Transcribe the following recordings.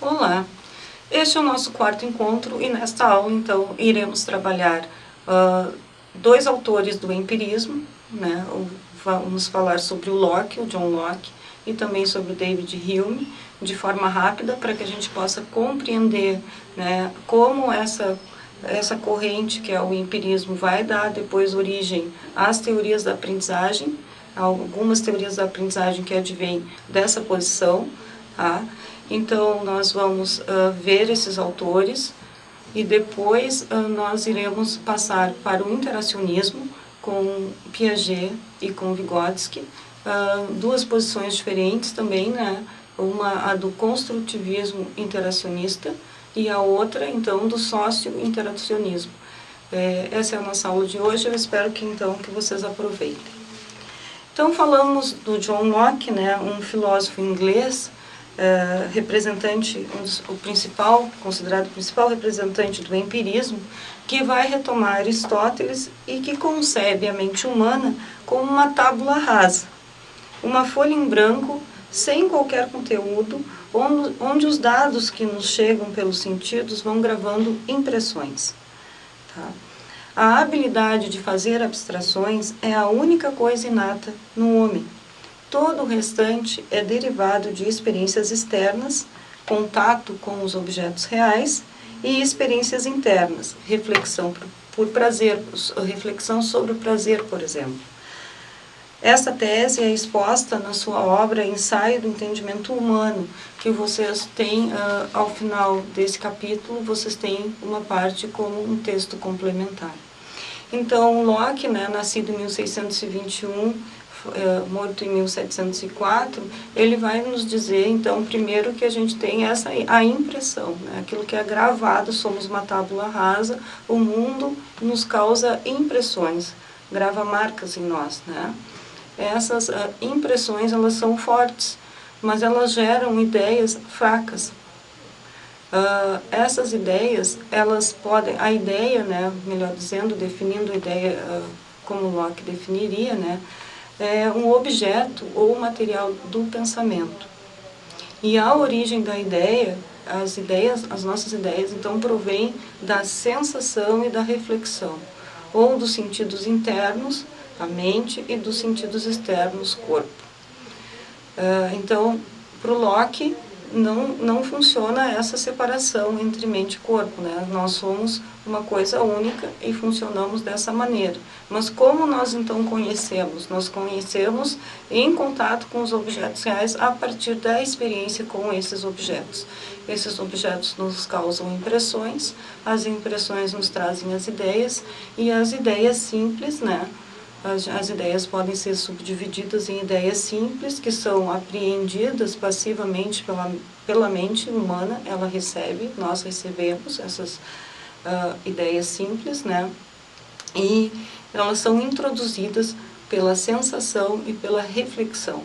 Olá, este é o nosso quarto encontro e nesta aula então iremos trabalhar dois autores do empirismo, né? Vamos falar sobre o Locke, o John Locke, e também sobre o David Hume, de forma rápida, para que a gente possa compreender, né, como essa corrente, que é o empirismo, vai dar depois origem às teorias da aprendizagem, algumas teorias da aprendizagem que advêm dessa posição, tá? Então, nós vamos ver esses autores e depois nós iremos passar para o interacionismo com Piaget e com Vygotsky, duas posições diferentes também, né? Uma a do construtivismo interacionista e a outra, então, do socio-interacionismo. Essa é a nossa aula de hoje, eu espero que, então, que vocês aproveitem. Então, falamos do John Locke, né? Um filósofo inglês, representante, considerado o principal representante do empirismo, que vai retomar Aristóteles e que concebe a mente humana como uma tábula rasa, uma folha em branco, sem qualquer conteúdo, onde os dados que nos chegam pelos sentidos vão gravando impressões. Tá? A habilidade de fazer abstrações é a única coisa inata no homem. Todo o restante é derivado de experiências externas, contato com os objetos reais, e experiências internas, reflexão por prazer, reflexão sobre o prazer, por exemplo. Esta tese é exposta na sua obra Ensaio do Entendimento Humano, que vocês têm, ao final desse capítulo, vocês têm uma parte como um texto complementar. Então, Locke, né, nascido em 1621, morto em 1704, ele vai nos dizer, então, primeiro que a gente tem a impressão, né, aquilo que é gravado, somos uma tábula rasa, o mundo nos causa impressões, grava marcas em nós, né? Essas impressões, elas são fortes, mas elas geram ideias fracas. Essas ideias, elas podem, a ideia, né, melhor dizendo, definindo a ideia como Locke definiria, né, é um objeto ou material do pensamento. E a origem da ideia, as nossas ideias, então, provém da sensação e da reflexão, ou dos sentidos internos, a mente, e dos sentidos externos, corpo. Então, para o Locke, não funciona essa separação entre mente e corpo, né? Nós somos uma coisa única e funcionamos dessa maneira. Mas como nós então conhecemos? Nós conhecemos em contato com os objetos reais a partir da experiência com esses objetos. Esses objetos nos causam impressões, as impressões nos trazem as ideias, e as ideias simples, né? As ideias podem ser subdivididas em ideias simples, que são apreendidas passivamente pela mente humana, ela recebe, nós recebemos essas ideias simples, né? E elas são introduzidas pela sensação e pela reflexão.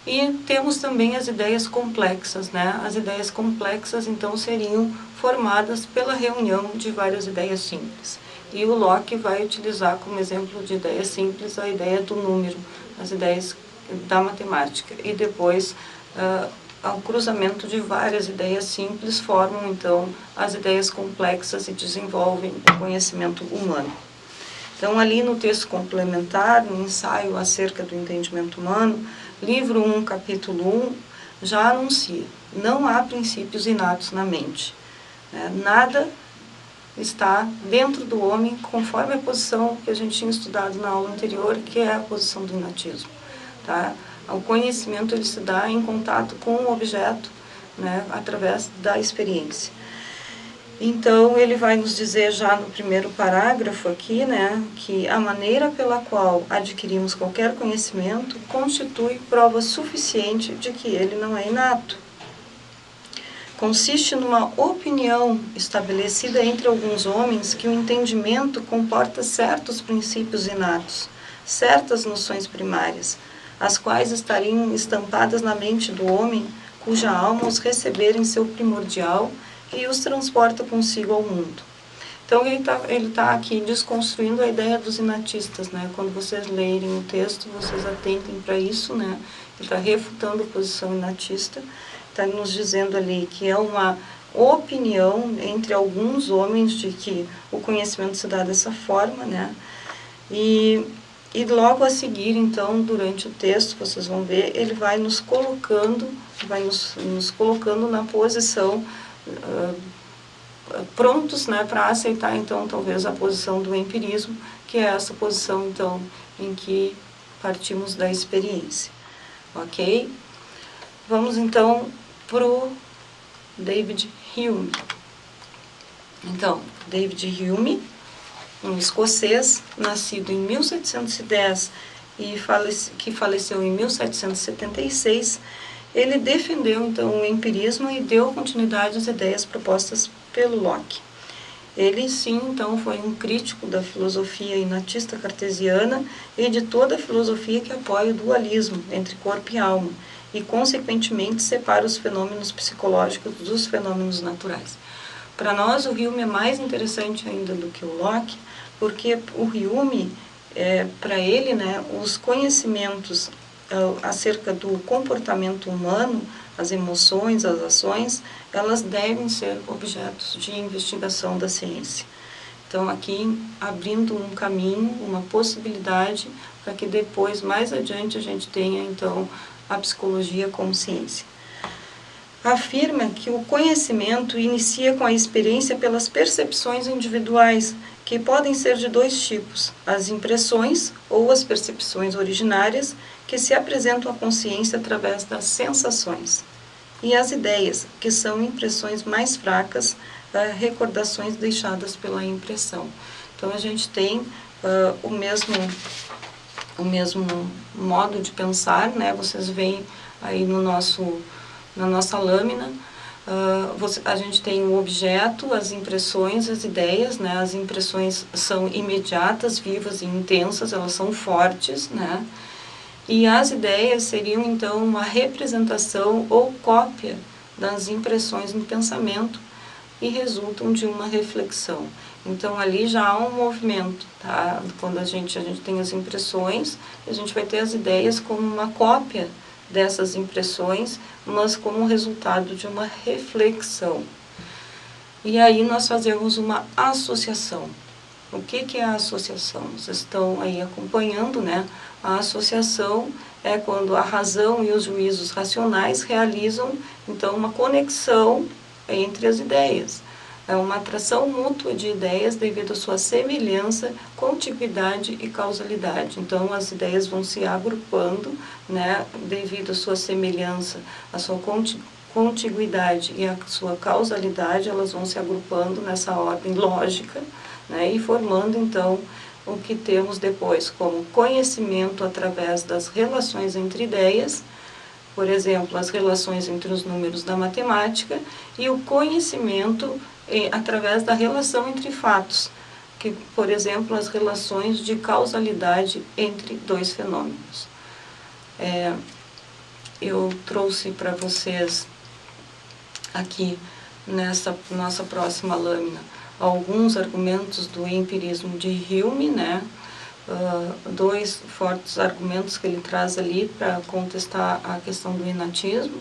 E temos também as ideias complexas, né? As ideias complexas, então, seriam formadas pela reunião de várias ideias simples. E o Locke vai utilizar como exemplo de ideia simples a ideia do número, as ideias da matemática. E depois, ao cruzamento de várias ideias simples, formam então as ideias complexas e desenvolvem o conhecimento humano. Então, ali no texto complementar, no ensaio acerca do entendimento humano, livro 1, capítulo 1, já anuncia: não há princípios inatos na mente, né? Nada está dentro do homem conforme a posição que a gente tinha estudado na aula anterior, que é a posição do inatismo. Tá? O conhecimento, ele se dá em contato com o objeto, né, através da experiência. Então, ele vai nos dizer já no primeiro parágrafo aqui, né, que a maneira pela qual adquirimos qualquer conhecimento constitui prova suficiente de que ele não é inato. Consiste numa opinião estabelecida entre alguns homens que o entendimento comporta certos princípios inatos, certas noções primárias, as quais estariam estampadas na mente do homem, cuja alma os receber em seu primordial e os transporta consigo ao mundo. Então, ele tá aqui desconstruindo a ideia dos inatistas, né? Quando vocês lerem o texto, vocês atentem para isso, né? Ele está refutando a posição inatista. está nos dizendo ali que é uma opinião entre alguns homens de que o conhecimento se dá dessa forma, né? E logo a seguir, então, durante o texto, vocês vão ver, ele vai nos colocando na posição, prontos, né, para aceitar, então, talvez a posição do empirismo, que é essa posição, então, em que partimos da experiência. Ok? Vamos, então, para o David Hume. Então, David Hume, um escocês, nascido em 1710 e que faleceu em 1776, ele defendeu então o empirismo e deu continuidade às ideias propostas pelo Locke. Ele sim, então, foi um crítico da filosofia inatista cartesiana e de toda a filosofia que apoia o dualismo entre corpo e alma e, consequentemente, separa os fenômenos psicológicos dos fenômenos naturais. Para nós, o Hume é mais interessante ainda do que o Locke, porque o Hume, para ele, né, os conhecimentos acerca do comportamento humano, as emoções, as ações, elas devem ser objetos de investigação da ciência. Então, aqui, abrindo um caminho, uma possibilidade, para que depois, mais adiante, a gente tenha, então, a psicologia como ciência. Afirma que o conhecimento inicia com a experiência pelas percepções individuais, que podem ser de dois tipos, as impressões ou as percepções originárias, que se apresentam à consciência através das sensações, e as ideias, que são impressões mais fracas, recordações deixadas pela impressão. Então, a gente tem o mesmo modo de pensar, né? Vocês veem aí na nossa lâmina, a gente tem o objeto, as impressões, as ideias, né? As impressões são imediatas, vivas e intensas, elas são fortes, né? E as ideias seriam, então, uma representação ou cópia das impressões no pensamento e resultam de uma reflexão. Então, ali já há um movimento, tá? Quando a gente tem as impressões, a gente vai ter as ideias como uma cópia dessas impressões, mas como resultado de uma reflexão. E aí nós fazemos uma associação. O que é a associação? Vocês estão aí acompanhando, né? A associação é quando a razão e os juízos racionais realizam, então, uma conexão entre as ideias. É uma atração mútua de ideias devido à sua semelhança, contiguidade e causalidade. Então, as ideias vão se agrupando, né, devido à sua semelhança, à sua contiguidade e à sua causalidade, elas vão se agrupando nessa ordem lógica, né, e formando, então, o que temos depois como conhecimento através das relações entre ideias, por exemplo, as relações entre os números da matemática, e o conhecimento através da relação entre fatos, que, por exemplo, as relações de causalidade entre dois fenômenos. Eu trouxe para vocês aqui, nessa nossa próxima lâmina, alguns argumentos do empirismo de Hume, né? Dois fortes argumentos que ele traz ali para contestar a questão do inatismo.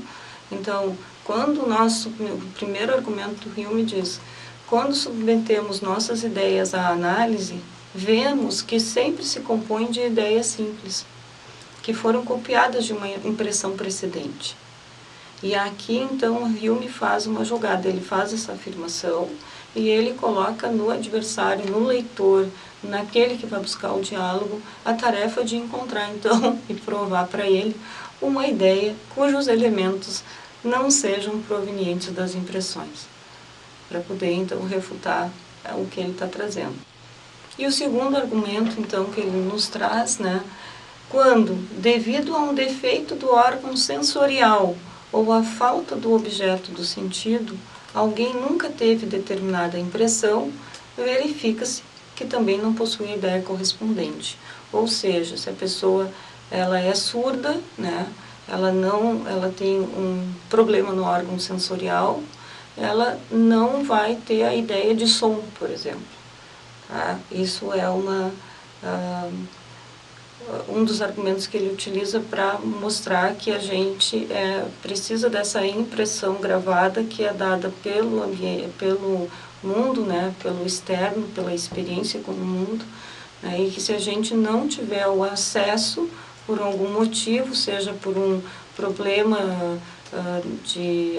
Então, quando o primeiro argumento do Hume diz, quando submetemos nossas ideias à análise, vemos que sempre se compõem de ideias simples, que foram copiadas de uma impressão precedente. E aqui, então, Hume faz uma jogada, ele faz essa afirmação e ele coloca no adversário, no leitor, naquele que vai buscar o diálogo, a tarefa de encontrar, então, e provar para ele uma ideia cujos elementos não sejam provenientes das impressões, para poder, então, refutar o que ele está trazendo. E o segundo argumento, então, que ele nos traz, né, quando, devido a um defeito do órgão sensorial ou a falta do objeto do sentido, alguém nunca teve determinada impressão, verifica-se que também não possui ideia correspondente. Ou seja, se a pessoa ela é surda, né, ela tem um problema no órgão sensorial, ela não vai ter a ideia de som, por exemplo. Tá? Isso é um dos argumentos que ele utiliza para mostrar que a gente precisa dessa impressão gravada que é dada pelo ambiente, pelo mundo, né, pelo externo, pela experiência com o mundo, né, e que se a gente não tiver o acesso por algum motivo, seja por um problema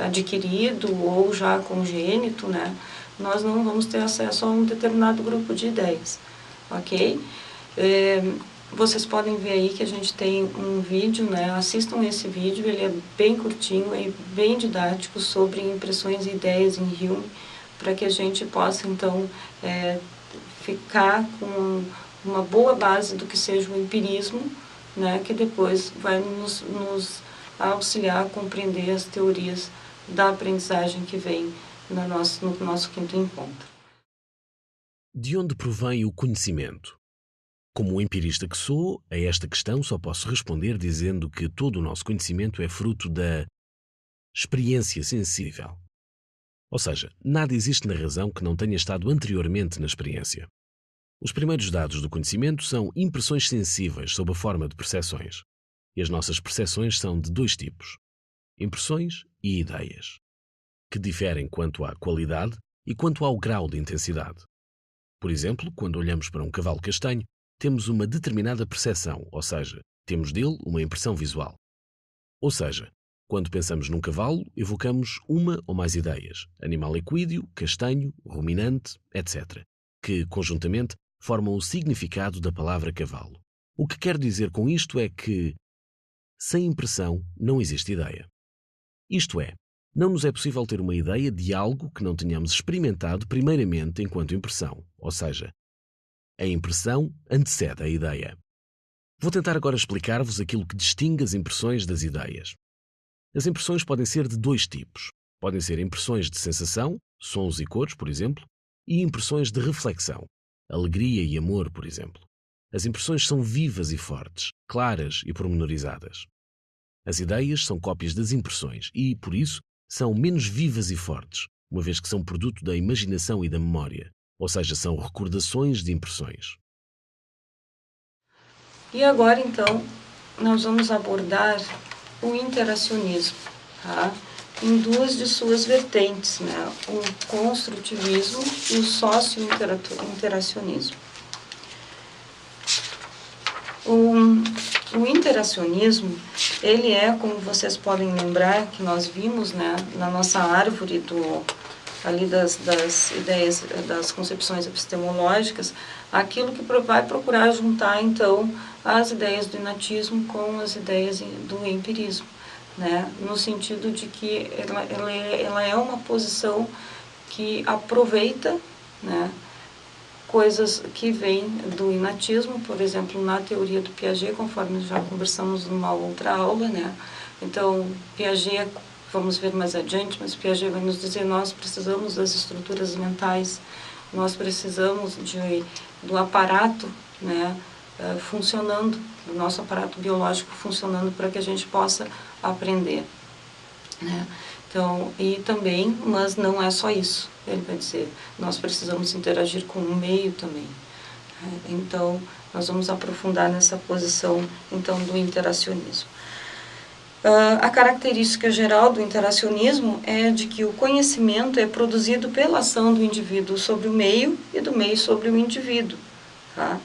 adquirido ou já congênito, né, nós não vamos ter acesso a um determinado grupo de ideias, ok? Vocês podem ver aí que a gente tem um vídeo, né? Assistam esse vídeo, ele é bem curtinho e bem didático sobre impressões e ideias em Hume, para que a gente possa, então, ficar com uma boa base do que seja o empirismo, né? Que depois vai nos auxiliar a compreender as teorias da aprendizagem que vem no nosso quinto encontro. De onde provém o conhecimento? Como um empirista que sou, a esta questão só posso responder dizendo que todo o nosso conhecimento é fruto da experiência sensível. Ou seja, nada existe na razão que não tenha estado anteriormente na experiência. Os primeiros dados do conhecimento são impressões sensíveis sob a forma de percepções. E as nossas percepções são de dois tipos: impressões e ideias, que diferem quanto à qualidade e quanto ao grau de intensidade. Por exemplo, quando olhamos para um cavalo castanho, temos uma determinada percepção, ou seja, temos dele uma impressão visual. Ou seja, quando pensamos num cavalo, evocamos uma ou mais ideias: animal equídeo, castanho, ruminante, etc., que, conjuntamente, formam o significado da palavra cavalo. O que quero dizer com isto é que, sem impressão, não existe ideia. Isto é, não nos é possível ter uma ideia de algo que não tenhamos experimentado primeiramente enquanto impressão, ou seja, a impressão antecede a ideia. Vou tentar agora explicar-vos aquilo que distingue as impressões das ideias. As impressões podem ser de dois tipos. Podem ser impressões de sensação, sons e cores, por exemplo, e impressões de reflexão, alegria e amor, por exemplo. As impressões são vivas e fortes, claras e pormenorizadas. As ideias são cópias das impressões e, por isso, são menos vivas e fortes, uma vez que são produto da imaginação e da memória, ou seja, são recordações de impressões. E agora, então, nós vamos abordar o interacionismo, tá? Em duas de suas vertentes, né? O construtivismo e o socio-interacionismo. O interacionismo, ele é, como vocês podem lembrar, que nós vimos, né, na nossa árvore ali das ideias, das concepções epistemológicas, aquilo que vai procurar juntar, então, as ideias do inatismo com as ideias do empirismo, né, no sentido de que ela é uma posição que aproveita, né, coisas que vêm do inatismo, por exemplo, na teoria do Piaget, conforme já conversamos numa outra aula, né? Então, Piaget, vamos ver mais adiante, mas Piaget vai nos dizer: nós precisamos das estruturas mentais, nós precisamos do aparato, né, funcionando, do nosso aparato biológico funcionando para que a gente possa aprender, né? Então, e também, mas não é só isso, ele vai dizer, nós precisamos interagir com o meio também. Então, nós vamos aprofundar nessa posição, então, do interacionismo. A característica geral do interacionismo é de que o conhecimento é produzido pela ação do indivíduo sobre o meio e do meio sobre o indivíduo, tá?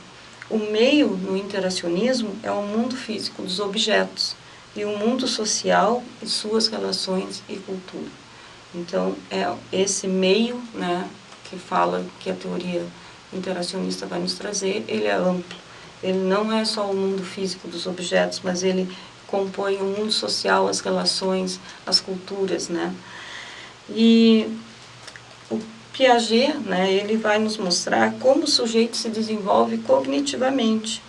O meio no interacionismo é o mundo físico dos objetos, e o mundo social e suas relações e cultura. Então, é esse meio, né, que fala que a teoria interacionista vai nos trazer, ele é amplo. Ele não é só o mundo físico dos objetos, mas ele compõe o mundo social, as relações, as culturas, né. E o Piaget, né, ele vai nos mostrar como o sujeito se desenvolve cognitivamente.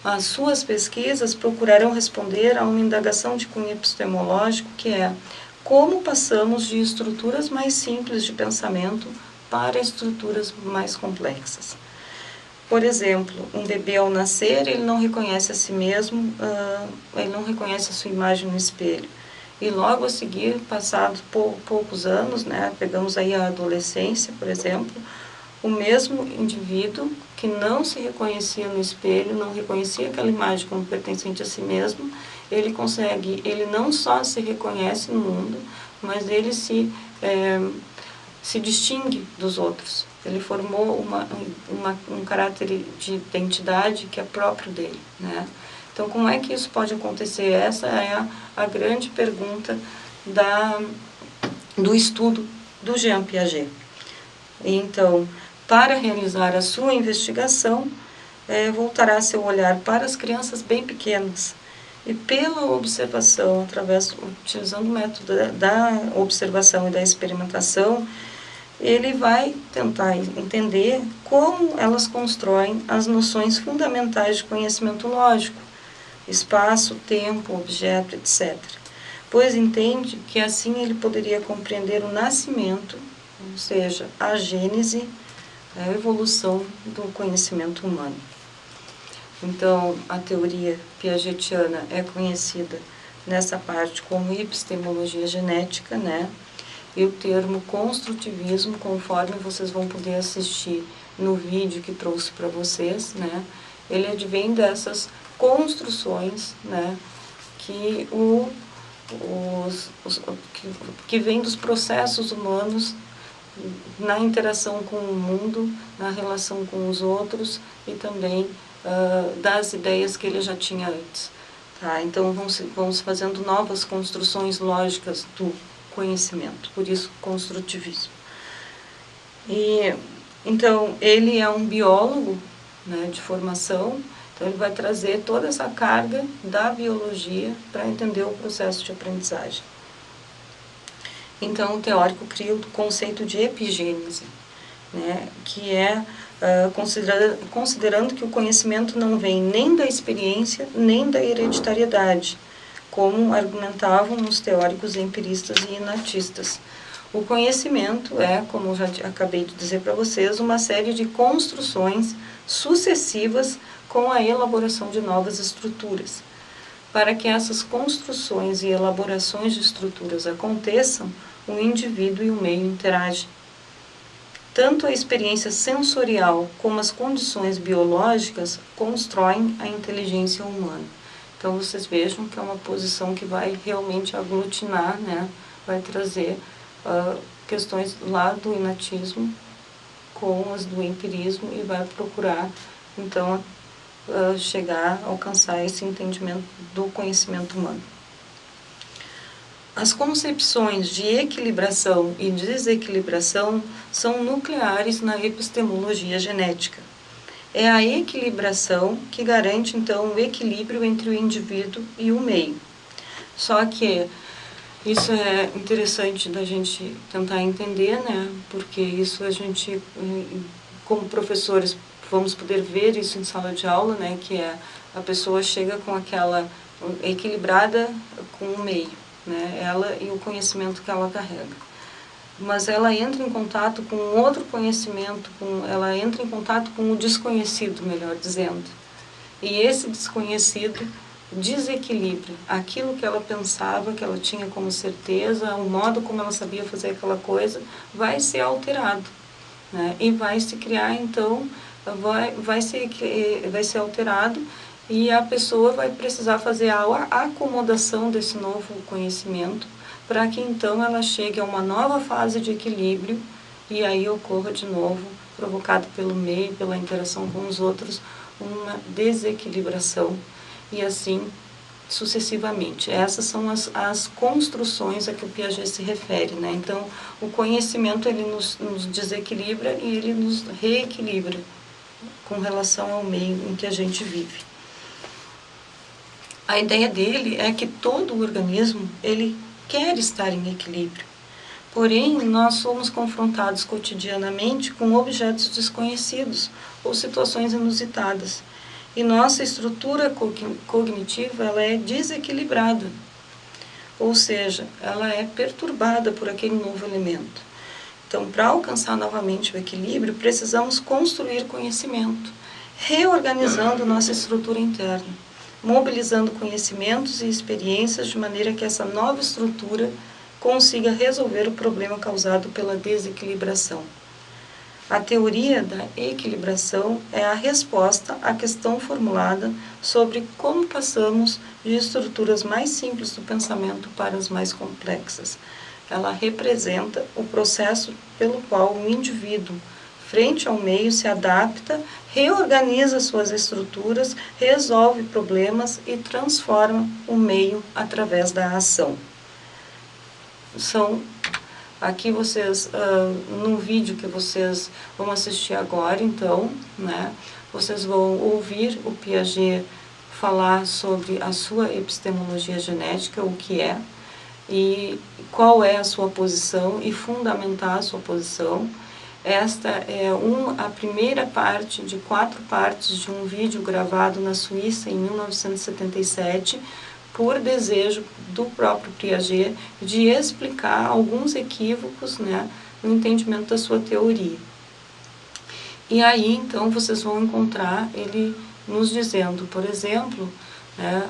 As suas pesquisas procurarão responder a uma indagação de cunho epistemológico, que é: como passamos de estruturas mais simples de pensamento para estruturas mais complexas. Por exemplo, um bebê ao nascer, ele não reconhece a si mesmo, ele não reconhece a sua imagem no espelho. E logo a seguir, passados poucos anos, né, pegamos aí a adolescência, por exemplo, o mesmo indivíduo que não se reconhecia no espelho, não reconhecia aquela imagem como pertencente a si mesmo, ele não só se reconhece no mundo, mas ele se distingue dos outros. Ele formou um caráter de identidade que é próprio dele, né? Então, como é que isso pode acontecer? Essa é a grande pergunta do estudo do Jean Piaget. Então, para realizar a sua investigação, voltará seu olhar para as crianças bem pequenas e pela observação, utilizando o método da observação e da experimentação, ele vai tentar entender como elas constroem as noções fundamentais de conhecimento lógico, espaço, tempo, objeto, etc. Pois entende que assim ele poderia compreender o nascimento, ou seja, a gênese, a evolução do conhecimento humano. Então, a teoria piagetiana é conhecida nessa parte como epistemologia genética, né? E o termo construtivismo, conforme vocês vão poder assistir no vídeo que trouxe para vocês, né? Ele advém dessas construções, né? Que vem dos processos humanos na interação com o mundo, na relação com os outros e também das ideias que ele já tinha antes. Tá? Então, vamos fazendo novas construções lógicas do conhecimento, por isso construtivismo. Então, ele é um biólogo, né, de formação, então ele vai trazer toda essa carga da biologia para entender o processo de aprendizagem. Então, o teórico cria o conceito de epigênese, né, que é considerando que o conhecimento não vem nem da experiência, nem da hereditariedade, como argumentavam os teóricos empiristas e inatistas. O conhecimento é, como eu já acabei de dizer para vocês, uma série de construções sucessivas com a elaboração de novas estruturas. Para que essas construções e elaborações de estruturas aconteçam, o indivíduo e o meio interagem. Tanto a experiência sensorial como as condições biológicas constroem a inteligência humana. Então, vocês vejam que é uma posição que vai realmente aglutinar, né? Vai trazer questões lá do inatismo com as do empirismo e vai procurar, então, alcançar esse entendimento do conhecimento humano. As concepções de equilibração e desequilibração são nucleares na epistemologia genética. É a equilibração que garante, então, o equilíbrio entre o indivíduo e o meio. Só que isso é interessante da gente tentar entender, né? Porque isso a gente, como professores, vamos poder ver isso em sala de aula, né? Que é a pessoa chega com aquela equilibrada com o meio, né? Ela e o conhecimento que ela carrega. Mas ela entra em contato com outro conhecimento, ela entra em contato com o desconhecido, melhor dizendo. E esse desconhecido desequilibra aquilo que ela pensava, que ela tinha como certeza, o modo como ela sabia fazer aquela coisa, vai ser alterado, né? E vai se criar, então, vai ser alterado e a pessoa vai precisar fazer a acomodação desse novo conhecimento para que então ela chegue a uma nova fase de equilíbrio e aí ocorra de novo, provocado pelo meio, pela interação com os outros, uma desequilibração e assim sucessivamente. Essas são as construções a que o Piaget se refere, né? Então, o conhecimento ele nos desequilibra e ele nos reequilibra com relação ao meio em que a gente vive. A ideia dele é que todo o organismo ele quer estar em equilíbrio. Porém, nós somos confrontados cotidianamente com objetos desconhecidos ou situações inusitadas. E nossa estrutura cognitiva ela é desequilibrada. Ou seja, ela é perturbada por aquele novo elemento. Então, para alcançar novamente o equilíbrio, precisamos construir conhecimento, reorganizando nossa estrutura interna, mobilizando conhecimentos e experiências de maneira que essa nova estrutura consiga resolver o problema causado pela desequilibração. A teoria da equilibração é a resposta à questão formulada sobre como passamos de estruturas mais simples do pensamento para as mais complexas. Ela representa o processo pelo qual o indivíduo, frente ao meio, se adapta, reorganiza suas estruturas, resolve problemas e transforma o meio através da ação. Aqui vocês, no vídeo que vocês vão assistir agora, então, né, vocês vão ouvir o Piaget falar sobre a sua epistemologia genética, o que é, e qual é a sua posição, e fundamentar a sua posição. Esta é a primeira parte de 4 partes de um vídeo gravado na Suíça em 1977, por desejo do próprio Piaget de explicar alguns equívocos, né, no entendimento da sua teoria. E aí, então, vocês vão encontrar ele nos dizendo, por exemplo, né,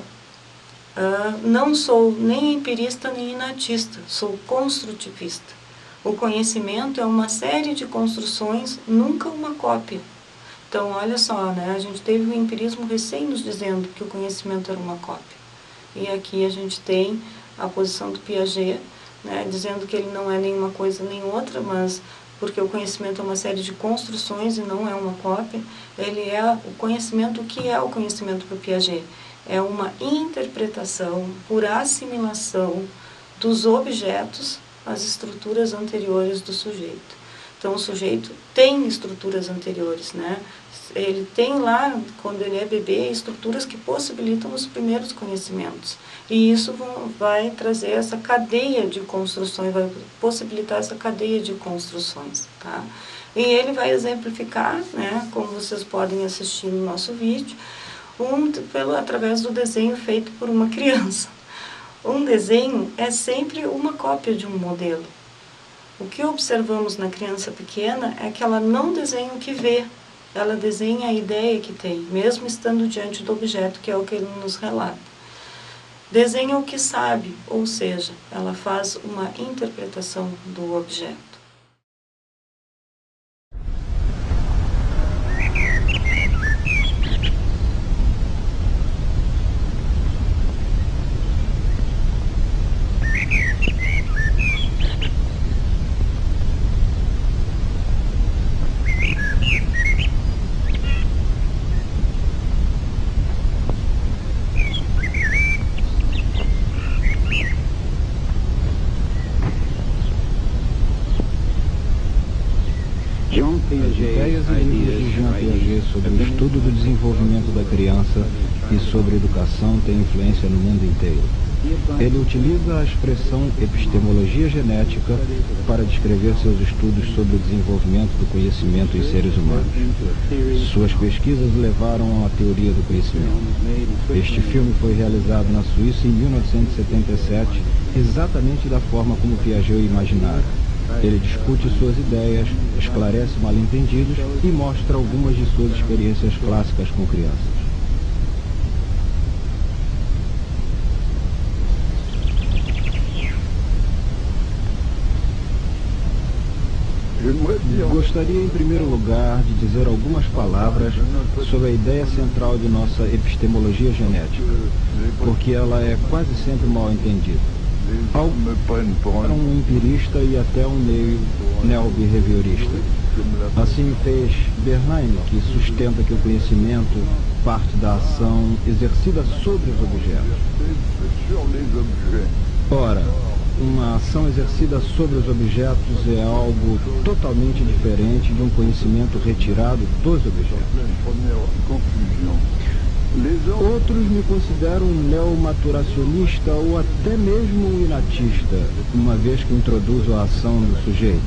não sou nem empirista nem inatista, sou construtivista. O conhecimento é uma série de construções, nunca uma cópia. Então, olha só, né, a gente teve o empirismo recém nos dizendo que o conhecimento era uma cópia. E aqui a gente tem a posição do Piaget, né, dizendo que ele não é nenhuma coisa nem outra, mas porque o conhecimento é uma série de construções e não é uma cópia. Ele é o conhecimento. O que é o conhecimento para o Piaget? É uma interpretação por assimilação dos objetos às estruturas anteriores do sujeito. Então, o sujeito tem estruturas anteriores, né? Ele tem lá, quando ele é bebê, estruturas que possibilitam os primeiros conhecimentos. E isso vai trazer essa cadeia de construções, vai possibilitar essa cadeia de construções, tá? E ele vai exemplificar, né, como vocês podem assistir no nosso vídeo, através do desenho feito por uma criança. Um desenho é sempre uma cópia de um modelo. O que observamos na criança pequena é que ela não desenha o que vê, ela desenha a ideia que tem, mesmo estando diante do objeto, que é o que ele nos relata. Desenha o que sabe, ou seja, ela faz uma interpretação do objeto. Ideias e livros de Jean Piaget sobre o estudo do desenvolvimento da criança e sobre educação têm influência no mundo inteiro. Ele utiliza a expressão epistemologia genética para descrever seus estudos sobre o desenvolvimento do conhecimento em seres humanos. Suas pesquisas levaram à teoria do conhecimento. Este filme foi realizado na Suíça em 1977, exatamente da forma como Piaget o imaginara. Ele discute suas ideias, esclarece mal-entendidos e mostra algumas de suas experiências clássicas com crianças. Gostaria, em primeiro lugar, de dizer algumas palavras sobre a ideia central de nossa epistemologia genética, porque ela é quase sempre mal entendida. Para um empirista e até um neo-behaviorista. Assim fez Bernheim, que sustenta que o conhecimento parte da ação exercida sobre os objetos. Ora, uma ação exercida sobre os objetos é algo totalmente diferente de um conhecimento retirado dos objetos. Outros me consideram um neomaturacionista ou até mesmo um inatista, uma vez que introduzo a ação do sujeito.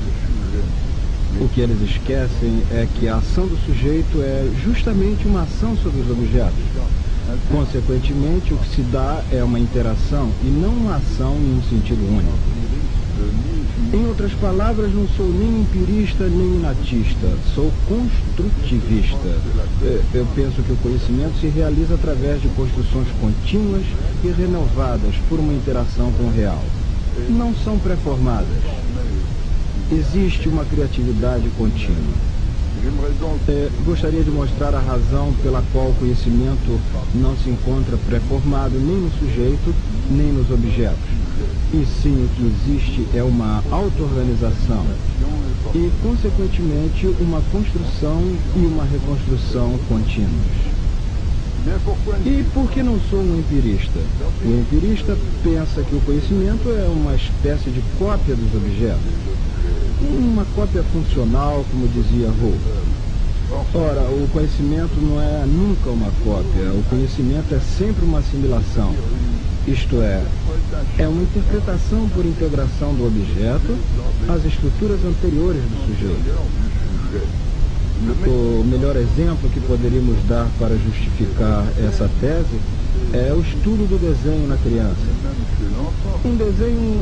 O que eles esquecem é que a ação do sujeito é justamente uma ação sobre os objetos. Consequentemente, o que se dá é uma interação e não uma ação em um sentido único. Em outras palavras, não sou nem empirista nem inatista, sou construtivista. Eu penso que o conhecimento se realiza através de construções contínuas e renovadas por uma interação com o real. Não são pré-formadas. Existe uma criatividade contínua. Gostaria de mostrar a razão pela qual o conhecimento não se encontra pré-formado nem no sujeito, nem nos objetos. E sim, o que existe é uma auto-organização e, consequentemente, uma construção e uma reconstrução contínuas. E por que não sou um empirista? O empirista pensa que o conhecimento é uma espécie de cópia dos objetos. Uma cópia funcional, como dizia Rowe. Ora, o conhecimento não é nunca uma cópia. O conhecimento é sempre uma assimilação. Isto é uma interpretação por integração do objeto às estruturas anteriores do sujeito. O melhor exemplo que poderíamos dar para justificar essa tese é o estudo do desenho na criança. Um desenho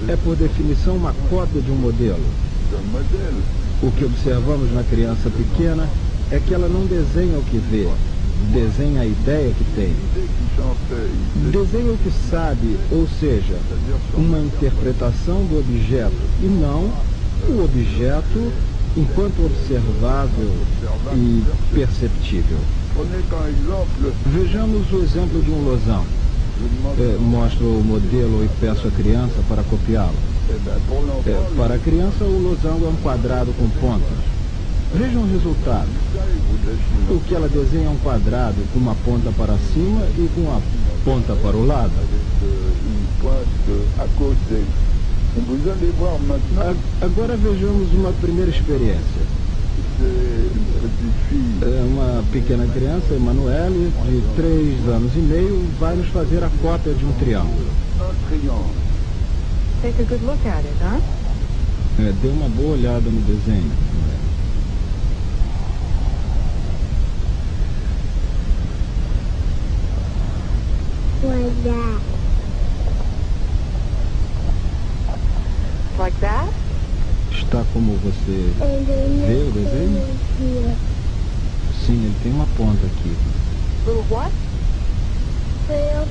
é, por definição, uma cópia de um modelo. O que observamos na criança pequena é que ela não desenha o que vê, desenha a ideia que tem. Desenha o que sabe, ou seja, uma interpretação do objeto, e não o objeto enquanto observável e perceptível. Vejamos o exemplo de um losango. Mostro o modelo e peço à criança para copiá-lo. Para a criança, o losango é um quadrado com pontas. Vejam o resultado. O que ela desenha é um quadrado com uma ponta para cima e com a ponta para o lado. Agora vejamos uma primeira experiência. Uma pequena criança, Emanuele, de 3 anos e meio, vai nos fazer a cópia de um triângulo. Take a good look at it, huh? Dê uma boa olhada no desenho. Like that. Like that? Está como você vê o desenho? Sim, ele tem uma ponta aqui. Little what? Little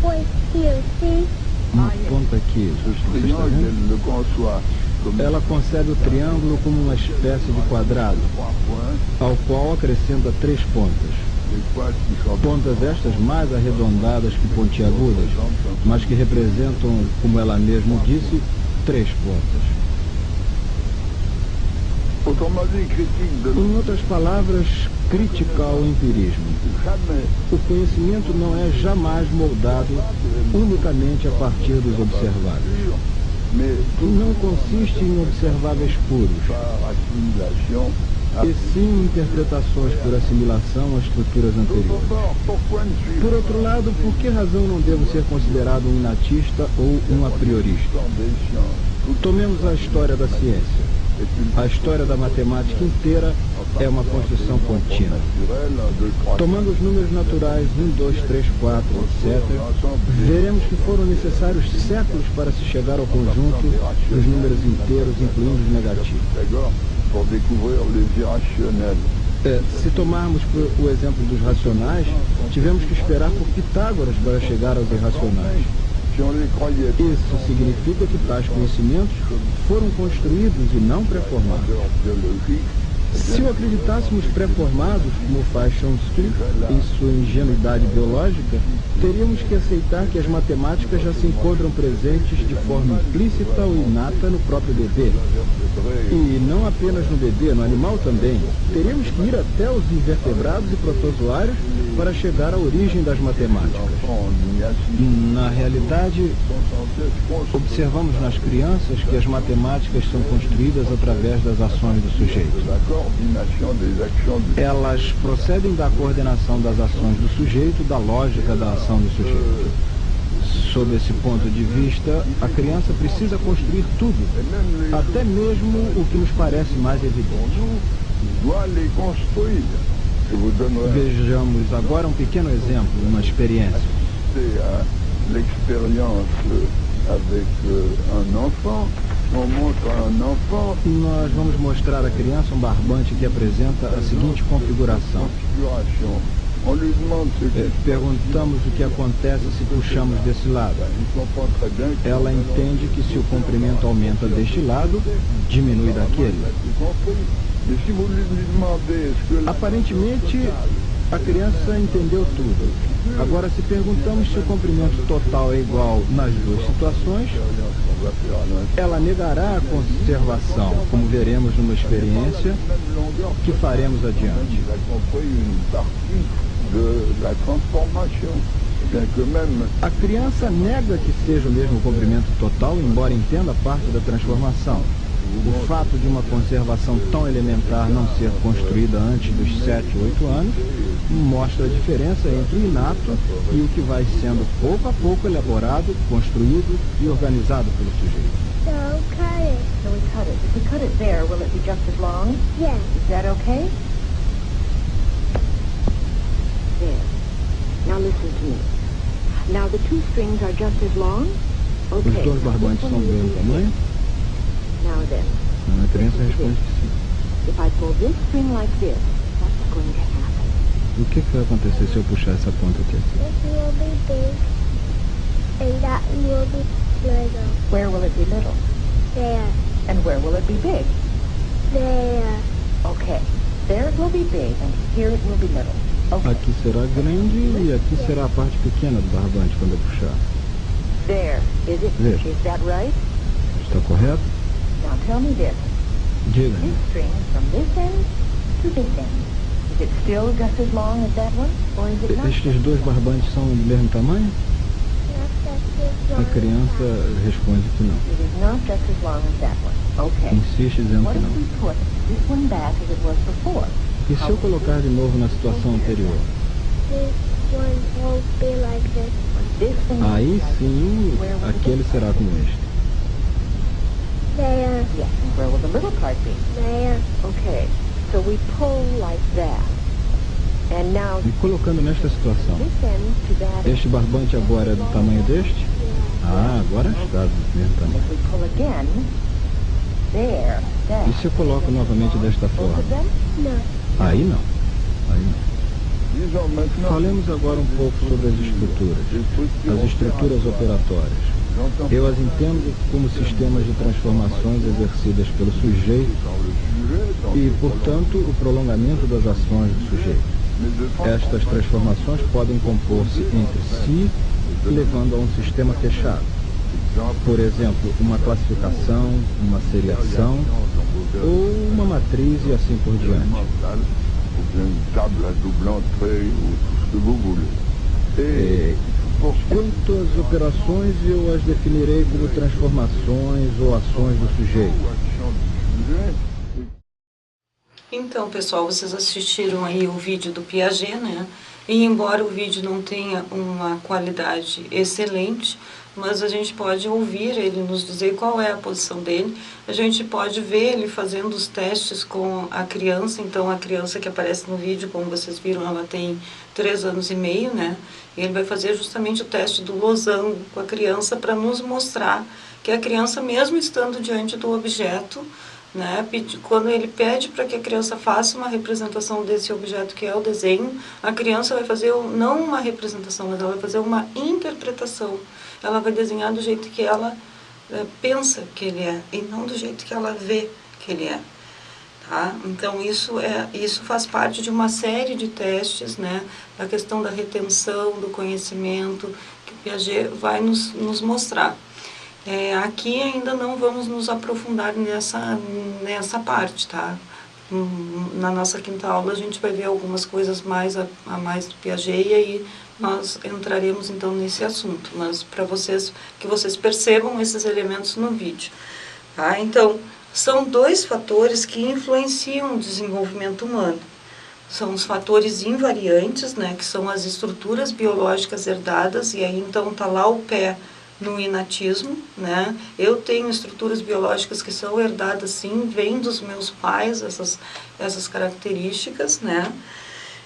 point here, see? Uma ponta aqui. Você está vendo? Ela concebe o triângulo como uma espécie de quadrado, ao qual acrescenta 3 pontas. Pontas estas mais arredondadas que pontiagudas, mas que representam, como ela mesma disse, 3 pontas. Em outras palavras, crítica ao empirismo. O conhecimento não é jamais moldado unicamente a partir dos observáveis. Não consiste em observáveis puros, e sim em interpretações por assimilação a estruturas anteriores. Por outro lado, por que razão não devo ser considerado um inatista ou um a priorista? Tomemos a história da ciência. A história da matemática inteira é uma construção contínua. Tomando os números naturais 1, 2, 3, 4, etc., veremos que foram necessários séculos para se chegar ao conjunto dos números inteiros, incluindo os negativos. Se tomarmos o exemplo dos racionais, tivemos que esperar por Pitágoras para chegar aos irracionais. Isso significa que tais conhecimentos foram construídos e não pré-formados. Se o acreditássemos pré-formados, como faz Chomsky em sua ingenuidade biológica, teríamos que aceitar que as matemáticas já se encontram presentes de forma implícita ou inata no próprio bebê. E não apenas no bebê, no animal também. Teríamos que ir até os invertebrados e protozoários para chegar à origem das matemáticas. Na realidade, observamos nas crianças que as matemáticas são construídas através das ações do sujeito. Elas procedem da coordenação das ações do sujeito, da lógica da ação do sujeito. Sob esse ponto de vista, a criança precisa construir tudo, até mesmo o que nos parece mais evidente. Vejamos agora um pequeno exemplo, uma experiência. Nós vamos mostrar à criança um barbante que apresenta a seguinte configuração. Perguntamos o que acontece se puxamos desse lado. Ela entende que se o comprimento aumenta deste lado, diminui daquele. Aparentemente, a criança entendeu tudo. Agora, se perguntamos se o comprimento total é igual nas duas situações, ela negará a conservação, como veremos numa experiência que faremos adiante. A criança nega que seja o mesmo comprimento total, embora entenda parte da transformação. O fato de uma conservação tão elementar não ser construída antes dos 7 ou 8 anos mostra a diferença entre o inato e o que vai sendo pouco a pouco elaborado, construído e organizado pelo sujeito. So cut it. So we cut it. If we cut it there, will it be just as long? Yes. Is that okay? There. Now listen to me. Now the two strings are just as long? Os Okay. dois barbantes são do mesmo tamanho? Now then, A criança responde que sim. if I pull this string like this, what's going to happen? O que vai acontecer se eu puxar essa ponta até aqui? This will be big, and that will be little. Where will it be little? There. And where will it be big? There. Okay. There it will be big, and here it will be little. Okay. Aqui será grande e aqui será a parte pequena do barbante quando eu puxar. There. Is it? There. Is that right? Está correto? Now tell me this. Diga-me. This string from this end to this end. Is it still just as long as that one? Or is it not? Estes dois barbantes são do mesmo tamanho? Not just A criança responde que não. It is not just as long as that one. Okay. Insiste dizendo What que if não. we put this one back as it was before? E se eu colocar de novo na situação anterior? this one won't be like this one. This one Aí sim, aquele será como este. There. Yes, and where will the little part be? There. Okay. So we pull like that. And now E colocando nesta situação, this end to that end. este barbante agora é do tamanho deste? Ah, agora está do mesmo tamanho. If we pull again, there, that. E se eu coloco novamente desta Both forma? of them? No. Aí não. Aí não. Falemos agora um pouco sobre as estruturas operatórias. Eu as entendo como sistemas de transformações exercidas pelo sujeito e, portanto, o prolongamento das ações do sujeito. Estas transformações podem compor-se entre si, levando a um sistema fechado. Por exemplo, uma classificação, uma seriação ou uma matriz e assim por diante. Quanto às operações, eu as definirei como transformações ou ações do sujeito. Então, pessoal, vocês assistiram aí o vídeo do Piaget, né? E embora o vídeo não tenha uma qualidade excelente, mas a gente pode ouvir ele nos dizer qual é a posição dele. A gente pode ver ele fazendo os testes com a criança. Então, a criança que aparece no vídeo, como vocês viram, ela tem 3 anos e meio, né? E ele vai fazer justamente o teste do losango com a criança para nos mostrar que a criança, mesmo estando diante do objeto, né, quando ele pede para que a criança faça uma representação desse objeto que é o desenho, a criança vai fazer não uma representação, mas ela vai fazer uma interpretação. Ela vai desenhar do jeito que ela pensa que ele é, e não do jeito que ela vê que ele é. Tá? Então isso faz parte de uma série de testes, né, da questão da retenção do conhecimento, que o Piaget vai nos mostrar. Aqui ainda não vamos nos aprofundar nessa parte, tá? Na nossa quinta aula a gente vai ver algumas coisas a mais do Piaget e aí nós entraremos então nesse assunto, mas para que vocês percebam esses elementos no vídeo. Tá? Então, são 2 fatores que influenciam o desenvolvimento humano. São os fatores invariantes, né, que são as estruturas biológicas herdadas, e aí então tá lá o pé no inatismo, né? Eu tenho estruturas biológicas que são herdadas, sim, vêm dos meus pais, essas características, né?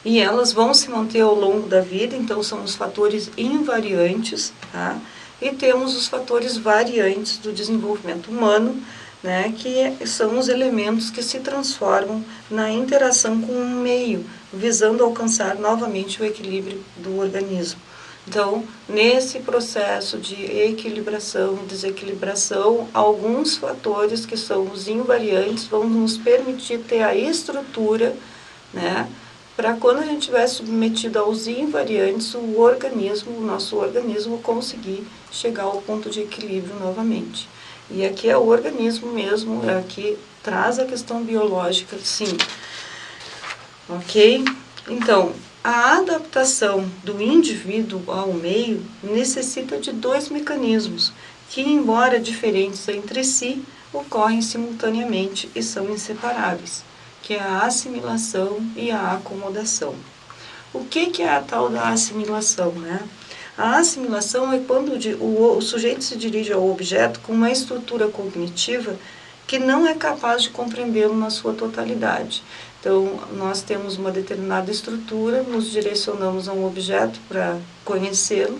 E elas vão se manter ao longo da vida, então são os fatores invariantes, tá? E temos os fatores variantes do desenvolvimento humano, né? Que são os elementos que se transformam na interação com o meio, visando alcançar novamente o equilíbrio do organismo. Então, nesse processo de equilibração e desequilibração, alguns fatores que são os invariantes vão nos permitir ter a estrutura, né, para quando a gente estiver submetido aos invariantes, o nosso organismo conseguir chegar ao ponto de equilíbrio novamente. E aqui é o organismo mesmo, aqui traz a questão biológica, sim. Ok? Então, a adaptação do indivíduo ao meio necessita de dois mecanismos, que, embora diferentes entre si, ocorrem simultaneamente e são inseparáveis, que é a assimilação e a acomodação. O que é a tal da assimilação, né? A assimilação é quando o sujeito se dirige ao objeto com uma estrutura cognitiva que não é capaz de compreendê-lo na sua totalidade. Então, nós temos uma determinada estrutura, nos direcionamos a um objeto para conhecê-lo,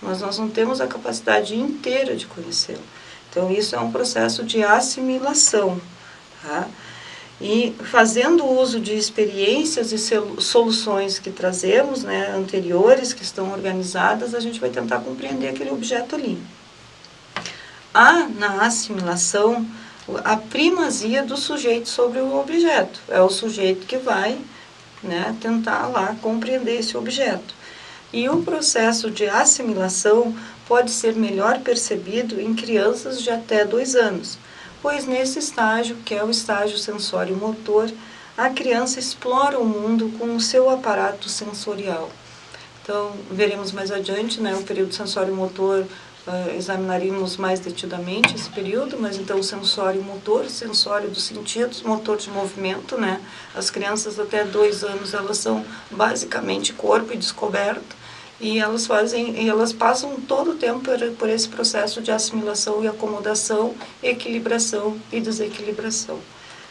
mas nós não temos a capacidade inteira de conhecê-lo. Então, isso é um processo de assimilação, tá? E fazendo uso de experiências e soluções que trazemos, né, anteriores, que estão organizadas, a gente vai tentar compreender aquele objeto ali. Há na assimilação a primazia do sujeito sobre o objeto. É o sujeito que vai, né, tentar lá compreender esse objeto. E o processo de assimilação pode ser melhor percebido em crianças de até 2 anos, pois nesse estágio, que é o estágio sensório-motor, a criança explora o mundo com o seu aparato sensorial. Então, veremos mais adiante, né, o período sensório-motor, examinaríamos mais detidamente esse período, mas então sensório motor, sensório dos sentidos, motor de movimento, né? As crianças até 2 anos, elas são basicamente corpo e descoberta, e elas passam todo o tempo por esse processo de assimilação e acomodação, equilibração e desequilibração.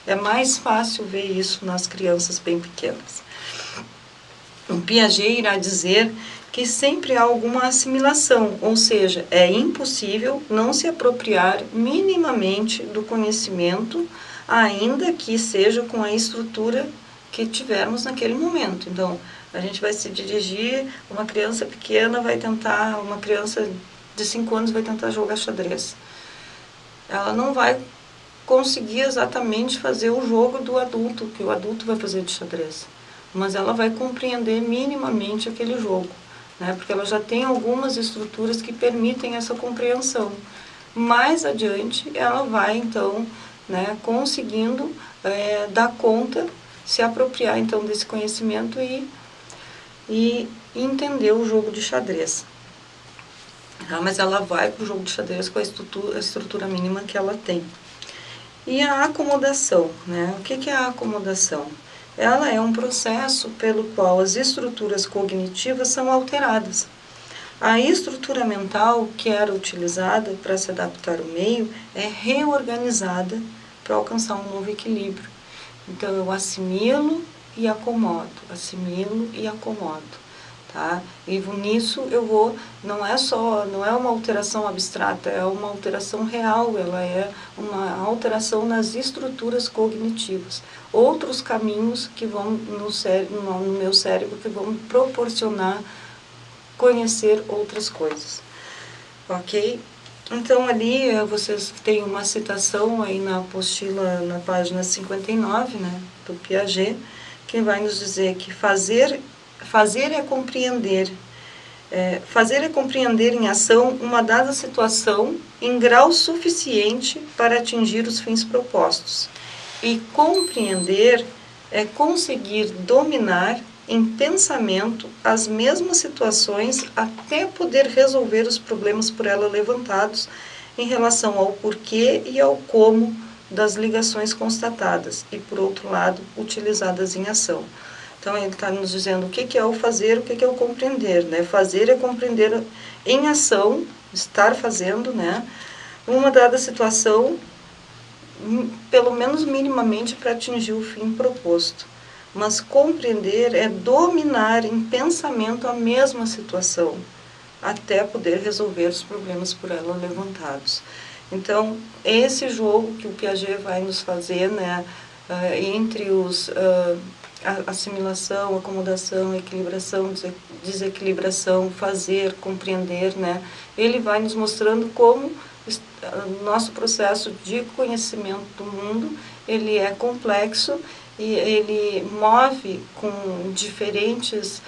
É mais fácil ver isso nas crianças bem pequenas. O Piaget irá dizer que sempre há alguma assimilação, ou seja, é impossível não se apropriar minimamente do conhecimento, ainda que seja com a estrutura que tivermos naquele momento. Então, a gente vai se dirigir, uma criança pequena uma criança de 5 anos vai tentar jogar xadrez. Ela não vai conseguir exatamente fazer o jogo do adulto, que o adulto vai fazer de xadrez, mas ela vai compreender minimamente aquele jogo, né? Porque ela já tem algumas estruturas que permitem essa compreensão. Mais adiante, ela vai, então, né, conseguindo dar conta, se apropriar, então, desse conhecimento e entender o jogo de xadrez. Mas ela vai para o jogo de xadrez com a estrutura mínima que ela tem. E a acomodação, né? O que é a acomodação? Ela é um processo pelo qual as estruturas cognitivas são alteradas. A estrutura mental que era utilizada para se adaptar ao meio é reorganizada para alcançar um novo equilíbrio. Então, eu assimilo e acomodo, tá? E nisso eu vou, não é uma alteração abstrata, é uma alteração real, ela é uma alteração nas estruturas cognitivas. Outros caminhos que vão no meu cérebro que vão proporcionar conhecer outras coisas. Ok? Então, ali vocês têm uma citação aí na apostila, na página 59, né, do Piaget, que vai nos dizer que fazer é compreender. Fazer é compreender em ação uma dada situação em grau suficiente para atingir os fins propostos. E compreender é conseguir dominar em pensamento as mesmas situações até poder resolver os problemas por ela levantados em relação ao porquê e ao como das ligações constatadas e, por outro lado, utilizadas em ação. Então, ele está nos dizendo o que é o fazer, o que é o compreender, né? Fazer é compreender em ação, estar fazendo, né, uma dada situação, pelo menos minimamente, para atingir o fim proposto. Mas compreender é dominar em pensamento a mesma situação, até poder resolver os problemas por ela levantados. Então, esse jogo que o Piaget vai nos fazer, né, entre assimilação, acomodação, equilibração, desequilibração, fazer, compreender, né? Ele vai nos mostrando como o nosso processo de conhecimento do mundo, ele é complexo e ele move com diferentes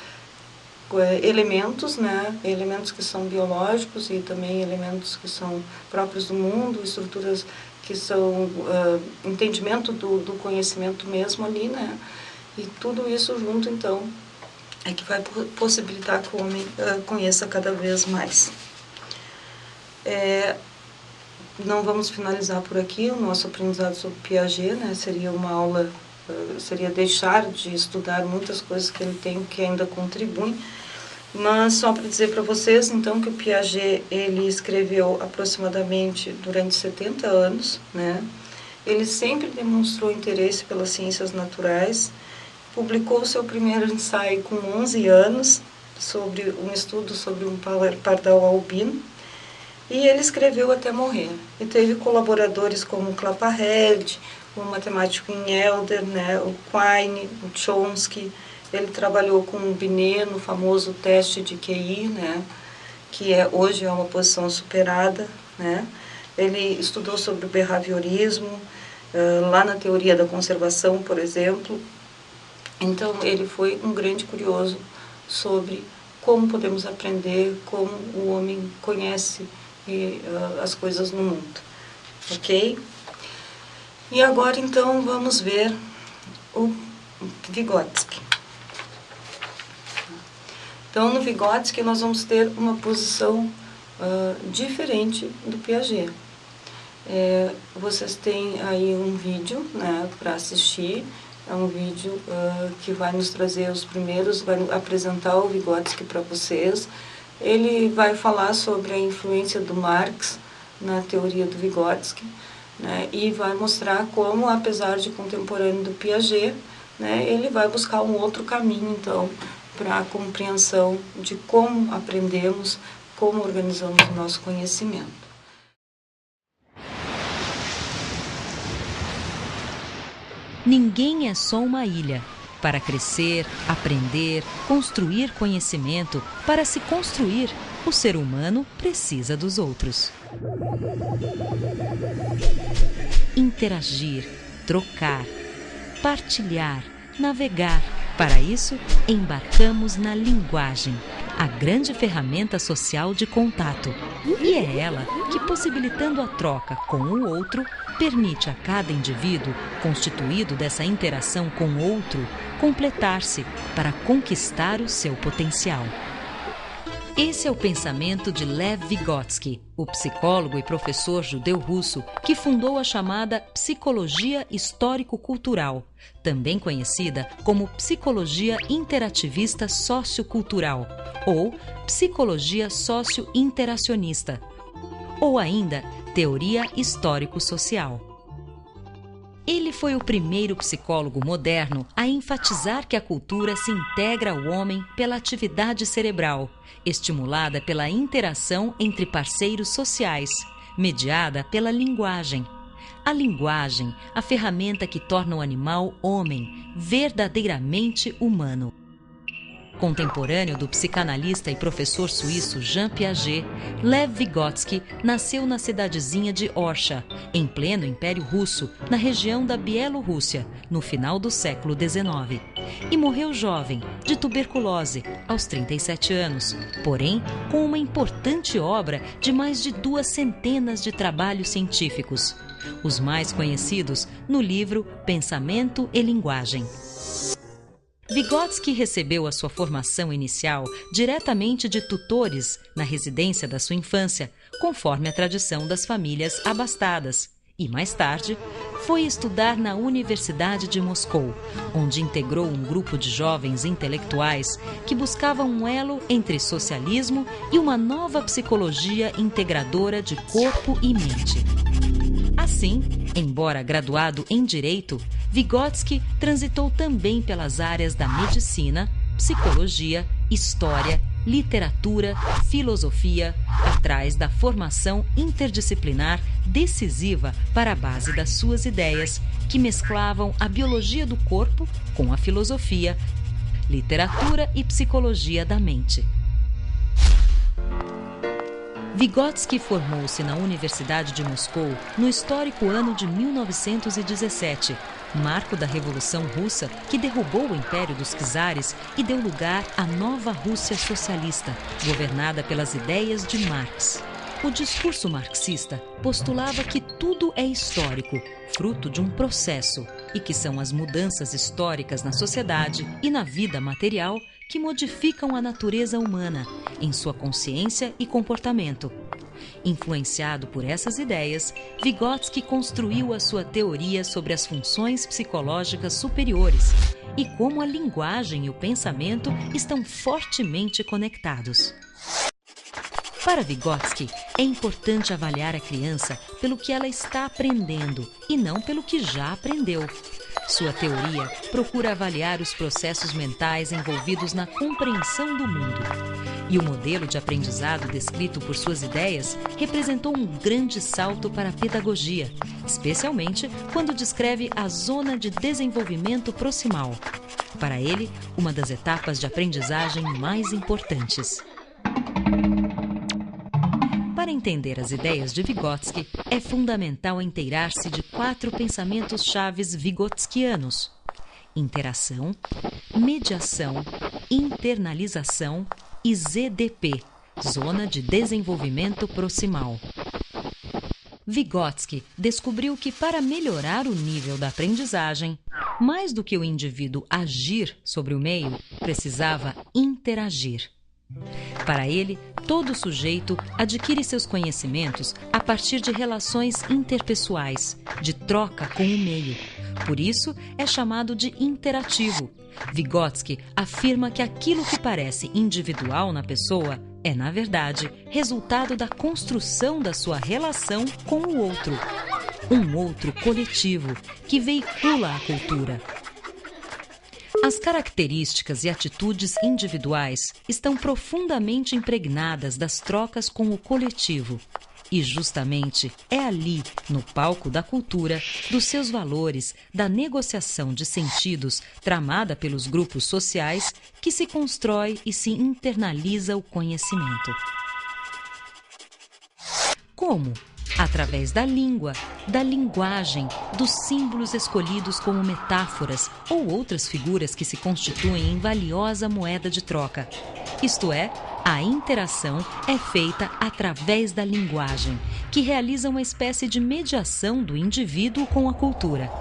elementos, né? Elementos que são biológicos e também elementos que são próprios do mundo, estruturas que são entendimento do conhecimento mesmo ali, né? E tudo isso junto, então, é que vai possibilitar que o homem conheça cada vez mais. Não vamos finalizar por aqui o nosso aprendizado sobre Piaget, né? Seria uma aula, seria deixar de estudar muitas coisas que ele tem que ainda contribuem, mas só para dizer para vocês, então, que o Piaget, ele escreveu aproximadamente durante 70 anos, né? Ele sempre demonstrou interesse pelas ciências naturais, publicou seu primeiro ensaio com 11 anos, sobre um estudo sobre um pardal albino, e ele escreveu até morrer. E teve colaboradores como Claparède, o matemático Ingelder, né, o Quine, o Chomsky. Ele trabalhou com o Binet no famoso teste de QI, né, que hoje é uma posição superada, né. Ele estudou sobre o behaviorismo, lá na teoria da conservação, por exemplo. Então, ele foi um grande curioso sobre como podemos aprender, como o homem conhece as coisas no mundo, ok? E agora, então, vamos ver o Vygotsky. Então, no Vygotsky, nós vamos ter uma posição diferente do Piaget. Vocês têm aí um vídeo, né, para assistir. É um vídeo que vai nos trazer os primeiros, vai apresentar o Vygotsky para vocês. Ele vai falar sobre a influência do Marx na teoria do Vygotsky, né, e vai mostrar como, apesar de contemporâneo do Piaget, né, ele vai buscar um outro caminho, então, para a compreensão de como aprendemos, como organizamos o nosso conhecimento. Ninguém é só uma ilha. Para crescer, aprender, construir conhecimento, para se construir, o ser humano precisa dos outros. Interagir, trocar, partilhar, navegar. Para isso, embarcamos na linguagem, a grande ferramenta social de contato. E é ela que, possibilitando a troca com o outro, permite a cada indivíduo, constituído dessa interação com o outro, completar-se para conquistar o seu potencial. Esse é o pensamento de Lev Vygotsky, o psicólogo e professor judeu-russo que fundou a chamada psicologia histórico-cultural, também conhecida como psicologia interativista sociocultural ou psicologia socio-interacionista, ou ainda teoria histórico-social. Ele foi o primeiro psicólogo moderno a enfatizar que a cultura se integra ao homem pela atividade cerebral, estimulada pela interação entre parceiros sociais, mediada pela linguagem. A linguagem, a ferramenta que torna o animal homem, verdadeiramente humano. Contemporâneo do psicanalista e professor suíço Jean Piaget, Lev Vygotsky nasceu na cidadezinha de Orsha, em pleno Império Russo, na região da Bielorrússia, no final do século XIX. E morreu jovem, de tuberculose, aos 37 anos, porém com uma importante obra de mais de 200 de trabalhos científicos. Os mais conhecidos no livro Pensamento e Linguagem. Vygotsky recebeu a sua formação inicial diretamente de tutores na residência da sua infância, conforme a tradição das famílias abastadas, e mais tarde foi estudar na Universidade de Moscou, onde integrou um grupo de jovens intelectuais que buscavam um elo entre socialismo e uma nova psicologia integradora de corpo e mente. Assim, embora graduado em Direito, Vygotsky transitou também pelas áreas da medicina, psicologia, história, literatura, filosofia, centrais da formação interdisciplinar decisiva para a base das suas ideias, que mesclavam a biologia do corpo com a filosofia, literatura e psicologia da mente. Vygotsky formou-se na Universidade de Moscou no histórico ano de 1917, marco da Revolução Russa que derrubou o Império dos Czares e deu lugar à nova Rússia socialista, governada pelas ideias de Marx. O discurso marxista postulava que tudo é histórico, fruto de um processo, e que são as mudanças históricas na sociedade e na vida material que modificam a natureza humana, em sua consciência e comportamento. Influenciado por essas ideias, Vygotsky construiu a sua teoria sobre as funções psicológicas superiores e como a linguagem e o pensamento estão fortemente conectados. Para Vygotsky, é importante avaliar a criança pelo que ela está aprendendo e não pelo que já aprendeu. Sua teoria procura avaliar os processos mentais envolvidos na compreensão do mundo. E o modelo de aprendizado descrito por suas ideias representou um grande salto para a pedagogia, especialmente quando descreve a zona de desenvolvimento proximal. Para ele, uma das etapas de aprendizagem mais importantes. Para entender as ideias de Vygotsky, é fundamental inteirar-se de 4 pensamentos chaves vygotskianos: interação, mediação, internalização e ZDP, Zona de Desenvolvimento Proximal. Vygotsky descobriu que para melhorar o nível da aprendizagem, mais do que o indivíduo agir sobre o meio, precisava interagir. Para ele, todo sujeito adquire seus conhecimentos a partir de relações interpessoais, de troca com o meio. Por isso, é chamado de interativo. Vygotsky afirma que aquilo que parece individual na pessoa é, na verdade, resultado da construção da sua relação com o outro. Um outro coletivo que veicula a cultura. As características e atitudes individuais estão profundamente impregnadas das trocas com o coletivo. E justamente é ali, no palco da cultura, dos seus valores, da negociação de sentidos tramada pelos grupos sociais, que se constrói e se internaliza o conhecimento. Como? Através da língua, da linguagem, dos símbolos escolhidos como metáforas ou outras figuras que se constituem em valiosa moeda de troca. Isto é, a interação é feita através da linguagem, que realiza uma espécie de mediação do indivíduo com a cultura.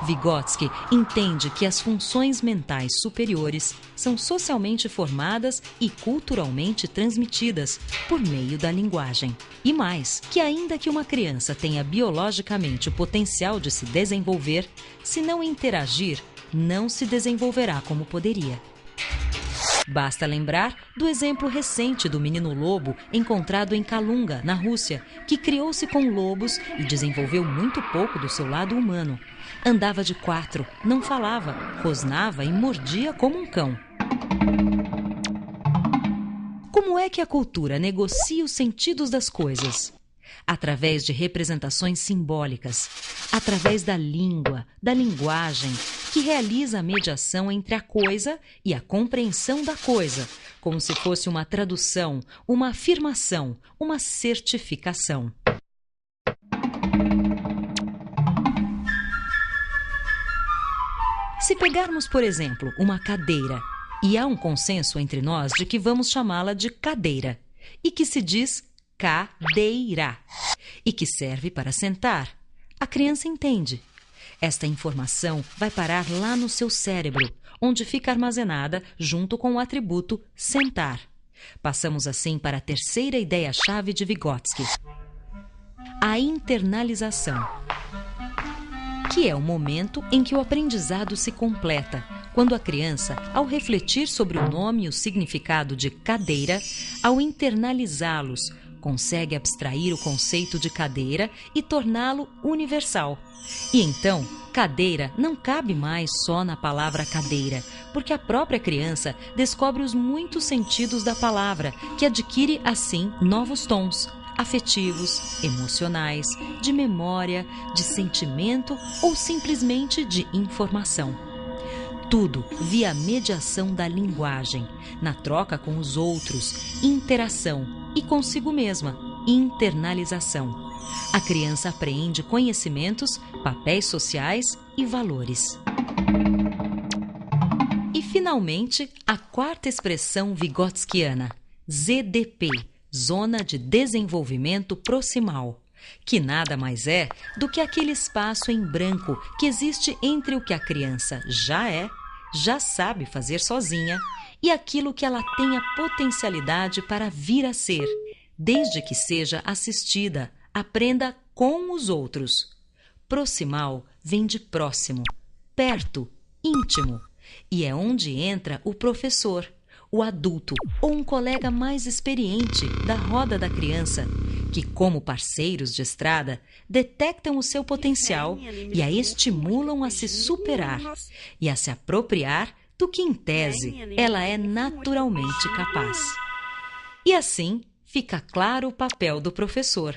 Vygotsky entende que as funções mentais superiores são socialmente formadas e culturalmente transmitidas por meio da linguagem. E mais, que ainda que uma criança tenha biologicamente o potencial de se desenvolver, se não interagir, não se desenvolverá como poderia. Basta lembrar do exemplo recente do menino lobo encontrado em Kalunga, na Rússia, que criou-se com lobos e desenvolveu muito pouco do seu lado humano. Andava de 4, não falava, rosnava e mordia como um cão. Como é que a cultura negocia os sentidos das coisas? Através de representações simbólicas, através da língua, da linguagem, que realiza a mediação entre a coisa e a compreensão da coisa, como se fosse uma tradução, uma afirmação, uma certificação. Se pegarmos, por exemplo, uma cadeira, e há um consenso entre nós de que vamos chamá-la de cadeira, e que se diz cadeira, e que serve para sentar, a criança entende. Esta informação vai parar lá no seu cérebro, onde fica armazenada junto com o atributo sentar. Passamos assim para a terceira ideia-chave de Vygotsky: a internalização, que é o momento em que o aprendizado se completa, quando a criança, ao refletir sobre o nome e o significado de cadeira, ao internalizá-los, consegue abstrair o conceito de cadeira e torná-lo universal. E então, cadeira não cabe mais só na palavra cadeira, porque a própria criança descobre os muitos sentidos da palavra, que adquire, assim, novos tons afetivos, emocionais, de memória, de sentimento ou simplesmente de informação. Tudo via mediação da linguagem, na troca com os outros, interação, e consigo mesma, internalização. A criança apreende conhecimentos, papéis sociais e valores. E, finalmente, a quarta expressão vigotskiana, ZDP, Zona de Desenvolvimento Proximal, que nada mais é do que aquele espaço em branco que existe entre o que a criança já sabe fazer sozinha, e aquilo que ela tem a potencialidade para vir a ser, desde que seja assistida, aprenda com os outros. Proximal vem de próximo, perto, íntimo, e é onde entra o professor, o adulto ou um colega mais experiente da roda da criança, que, como parceiros de estrada, detectam o seu potencial e a estimulam a se superar e a se apropriar do que, em tese, ela é naturalmente capaz. E assim fica claro o papel do professor.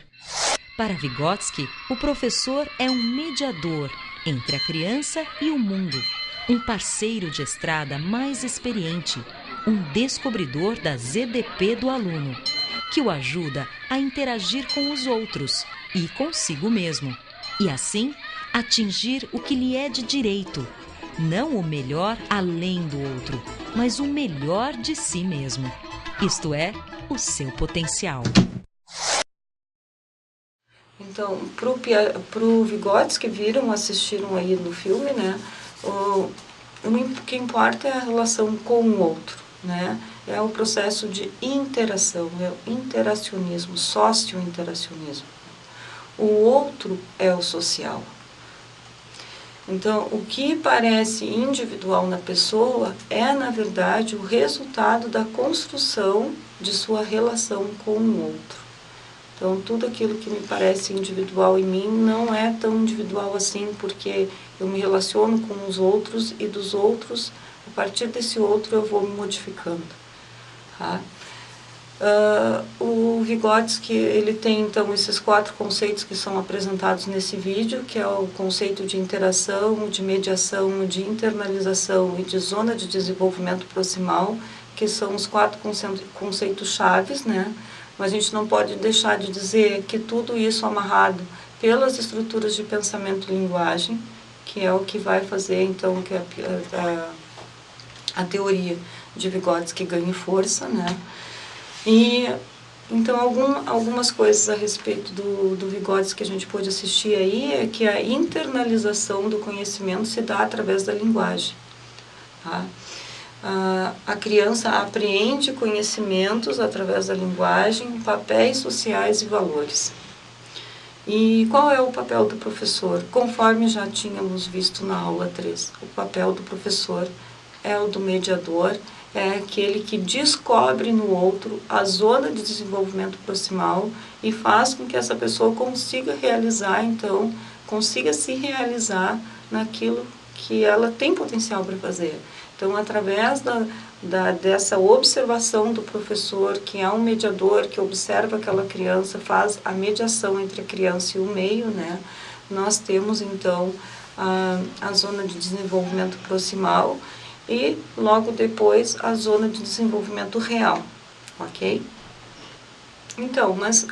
Para Vygotsky, o professor é um mediador entre a criança e o mundo, um parceiro de estrada mais experiente, um descobridor da ZDP do aluno, que o ajuda a interagir com os outros e consigo mesmo, e assim atingir o que lhe é de direito, não o melhor além do outro, mas o melhor de si mesmo, isto é, o seu potencial. Então, pro Vygotsky, assistiram aí no filme, né? O que importa é a relação com o outro, né? É o processo de interação, é o interacionismo, socio-interacionismo. O outro é o social. Então, o que parece individual na pessoa é, na verdade, o resultado da construção de sua relação com o outro. Então, tudo aquilo que me parece individual em mim não é tão individual assim, porque eu me relaciono com os outros e dos outros, a partir desse outro eu vou me modificando. Tá? O Vygotsky, ele tem então esses 4 conceitos que são apresentados nesse vídeo, que é o conceito de interação, de mediação, de internalização e de zona de desenvolvimento proximal, que são os 4 conceitos chaves, né? Mas a gente não pode deixar de dizer que tudo isso amarrado pelas estruturas de pensamento e linguagem, que é o que vai fazer então que a teoria de Vygotsky ganhe força, né? E então algumas coisas a respeito do Vygotsky que a gente pode assistir aí é que a internalização do conhecimento se dá através da linguagem, tá? A criança apreende conhecimentos através da linguagem, papéis sociais e valores. E qual é o papel do professor? Conforme já tínhamos visto na aula 3, o papel do professor é o do mediador, é aquele que descobre no outro a zona de desenvolvimento proximal e faz com que essa pessoa consiga realizar, então, consiga se realizar naquilo que ela tem potencial para fazer. Então, através dessa observação do professor, que é um mediador, que observa aquela criança, faz a mediação entre a criança e o meio, né? Nós temos, então, a zona de desenvolvimento proximal e, logo depois, a zona de desenvolvimento real, ok? Então, mas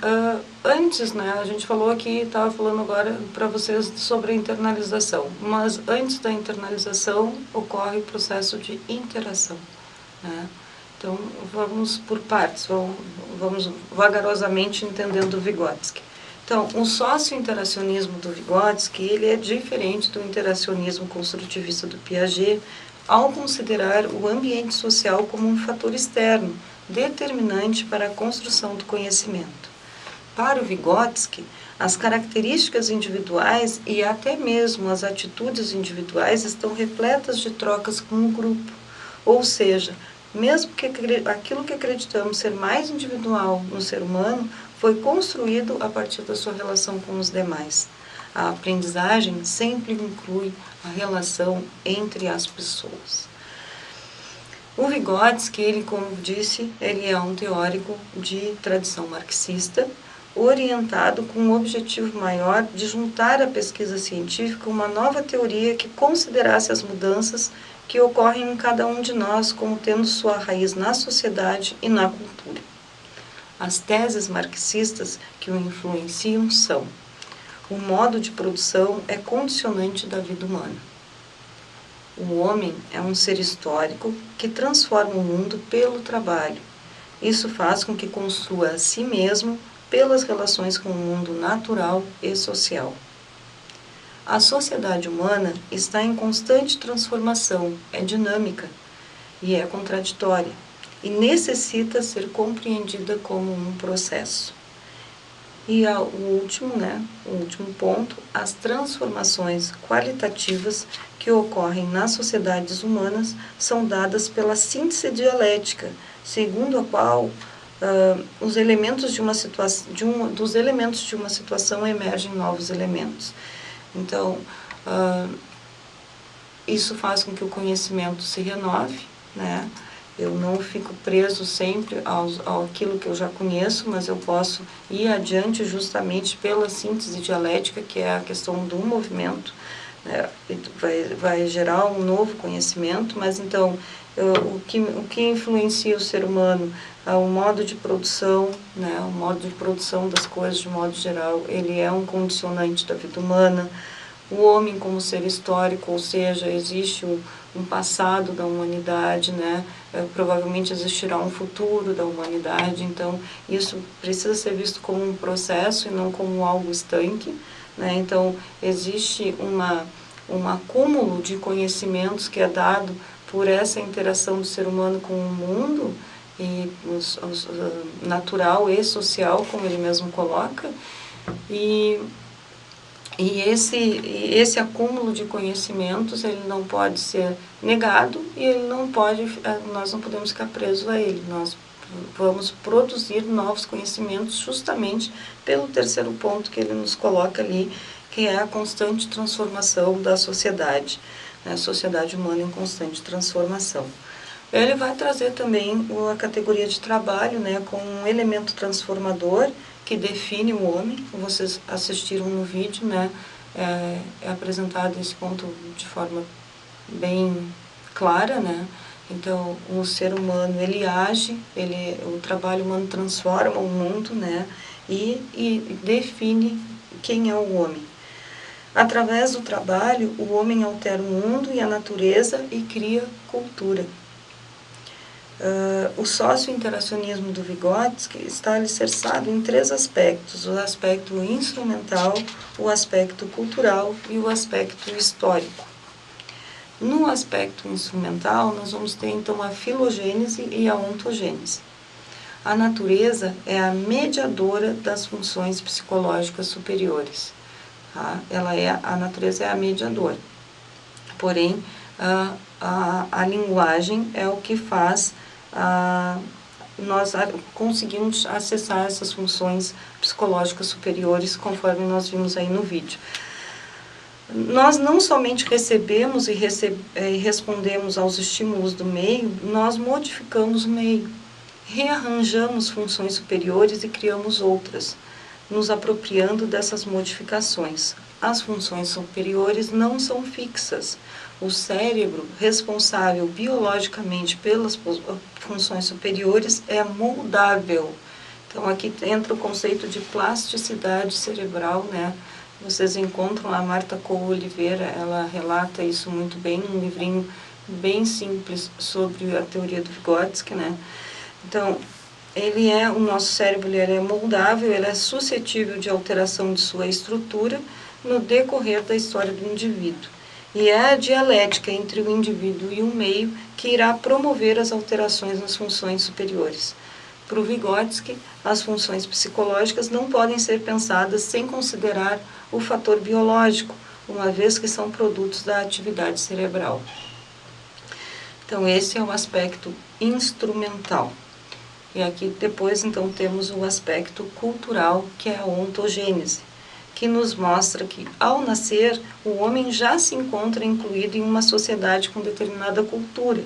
antes, né, a gente falou aqui, estava falando agora para vocês sobre a internalização, mas antes da internalização ocorre o processo de interação, né? Então, vamos por partes, vamos vagarosamente entendendo o Vygotsky. Então, o socio-interacionismo do Vygotsky, ele é diferente do interacionismo construtivista do Piaget, ao considerar o ambiente social como um fator externo, determinante para a construção do conhecimento. Para o Vygotsky, as características individuais e até mesmo as atitudes individuais estão repletas de trocas com o grupo. Ou seja, mesmo que aquilo que acreditamos ser mais individual no ser humano foi construído a partir da sua relação com os demais. A aprendizagem sempre inclui a relação entre as pessoas. O Vygotsky, ele, como disse, ele é um teórico de tradição marxista, orientado com um objetivo maior de juntar à pesquisa científica uma nova teoria que considerasse as mudanças que ocorrem em cada um de nós como tendo sua raiz na sociedade e na cultura. As teses marxistas que o influenciam são: o modo de produção é condicionante da vida humana. O homem é um ser histórico que transforma o mundo pelo trabalho. Isso faz com que construa a si mesmo pelas relações com o mundo natural e social. A sociedade humana está em constante transformação, é dinâmica e é contraditória, e necessita ser compreendida como um processo. E o último ponto, as transformações qualitativas que ocorrem nas sociedades humanas são dadas pela síntese dialética, segundo a qual dos elementos de uma situação emergem novos elementos. Então, isso faz com que o conhecimento se renove, né? Eu não fico preso sempre àquilo que eu já conheço, mas eu posso ir adiante justamente pela síntese dialética, que é a questão do movimento, né? Vai gerar um novo conhecimento, mas então o que influencia o ser humano, o modo de produção, né? O modo de produção das coisas de modo geral, ele é um condicionante da vida humana. O homem como ser histórico, ou seja, existe um passado da humanidade, né? Provavelmente existirá um futuro da humanidade, então isso precisa ser visto como um processo e não como algo estanque, né? Então existe um acúmulo de conhecimentos que é dado por essa interação do ser humano com o mundo, e natural e social, como ele mesmo coloca, e esse acúmulo de conhecimentos, ele não pode ser negado e nós não podemos ficar presos a ele. Nós vamos produzir novos conhecimentos justamente pelo terceiro ponto que ele nos coloca ali, que é a constante transformação da sociedade, né? A sociedade humana em constante transformação. Ele vai trazer também a categoria de trabalho, né, com um elemento transformador que define o homem. Vocês assistiram no vídeo, né, é apresentado esse ponto de forma bem clara, né. Então, o ser humano, ele age, o trabalho humano transforma o mundo, né, e define quem é o homem. Através do trabalho, o homem altera o mundo e a natureza e cria cultura. O sócio-interacionismo do Vygotsky está alicerçado em 3 aspectos: o aspecto instrumental, o aspecto cultural e o aspecto histórico. No aspecto instrumental, nós vamos ter então a filogênese e a ontogênese. A natureza é a mediadora das funções psicológicas superiores. Tá? A natureza é a mediadora. Porém, a linguagem é o que faz nós conseguimos acessar essas funções psicológicas superiores, conforme nós vimos aí no vídeo. Nós não somente recebemos e respondemos aos estímulos do meio, nós modificamos o meio, rearranjamos funções superiores e criamos outras, nos apropriando dessas modificações. As funções superiores não são fixas. O cérebro, responsável biologicamente pelas funções superiores, é moldável. Então, aqui entra o conceito de plasticidade cerebral, né? Vocês encontram a Marta Cole Oliveira, ela relata isso muito bem num livrinho bem simples sobre a teoria do Vygotsky, né? Então, o nosso cérebro ele é moldável, ele é suscetível de alteração de sua estrutura no decorrer da história do indivíduo. E é a dialética entre o indivíduo e o meio que irá promover as alterações nas funções superiores. Para o Vygotsky, as funções psicológicas não podem ser pensadas sem considerar o fator biológico, uma vez que são produtos da atividade cerebral. Então, esse é o aspecto instrumental. E aqui depois, então, temos o aspecto cultural, que é a ontogênese, que nos mostra que, ao nascer, o homem já se encontra incluído em uma sociedade com determinada cultura.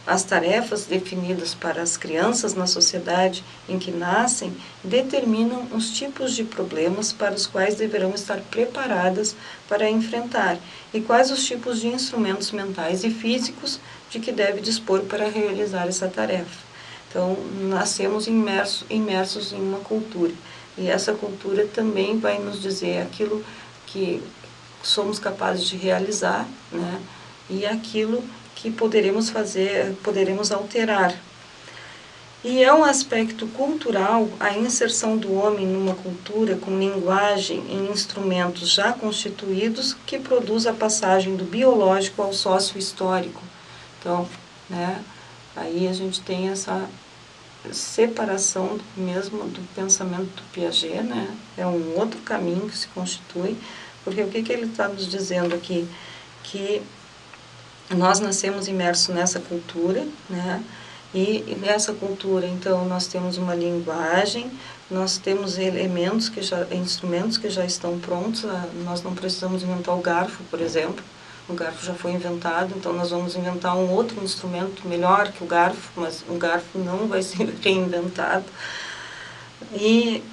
As tarefas definidas para as crianças na sociedade em que nascem determinam os tipos de problemas para os quais deverão estar preparadas para enfrentar e quais os tipos de instrumentos mentais e físicos de que deve dispor para realizar essa tarefa. Então, nascemos imersos em uma cultura, e essa cultura também vai nos dizer aquilo que somos capazes de realizar, né, e aquilo que poderemos fazer, poderemos alterar. E é um aspecto cultural a inserção do homem numa cultura com linguagem e instrumentos já constituídos que produz a passagem do biológico ao sócio-histórico. Então, né, aí a gente tem essa separação mesmo do pensamento do Piaget, né? É um outro caminho que se constitui, porque o que ele está nos dizendo aqui? Que nós nascemos imersos nessa cultura, né? E nessa cultura, então, nós temos uma linguagem, nós temos instrumentos que já estão prontos, nós não precisamos inventar o garfo, por exemplo. O garfo já foi inventado, então nós vamos inventar um outro instrumento melhor que o garfo, mas o garfo não vai ser reinventado. E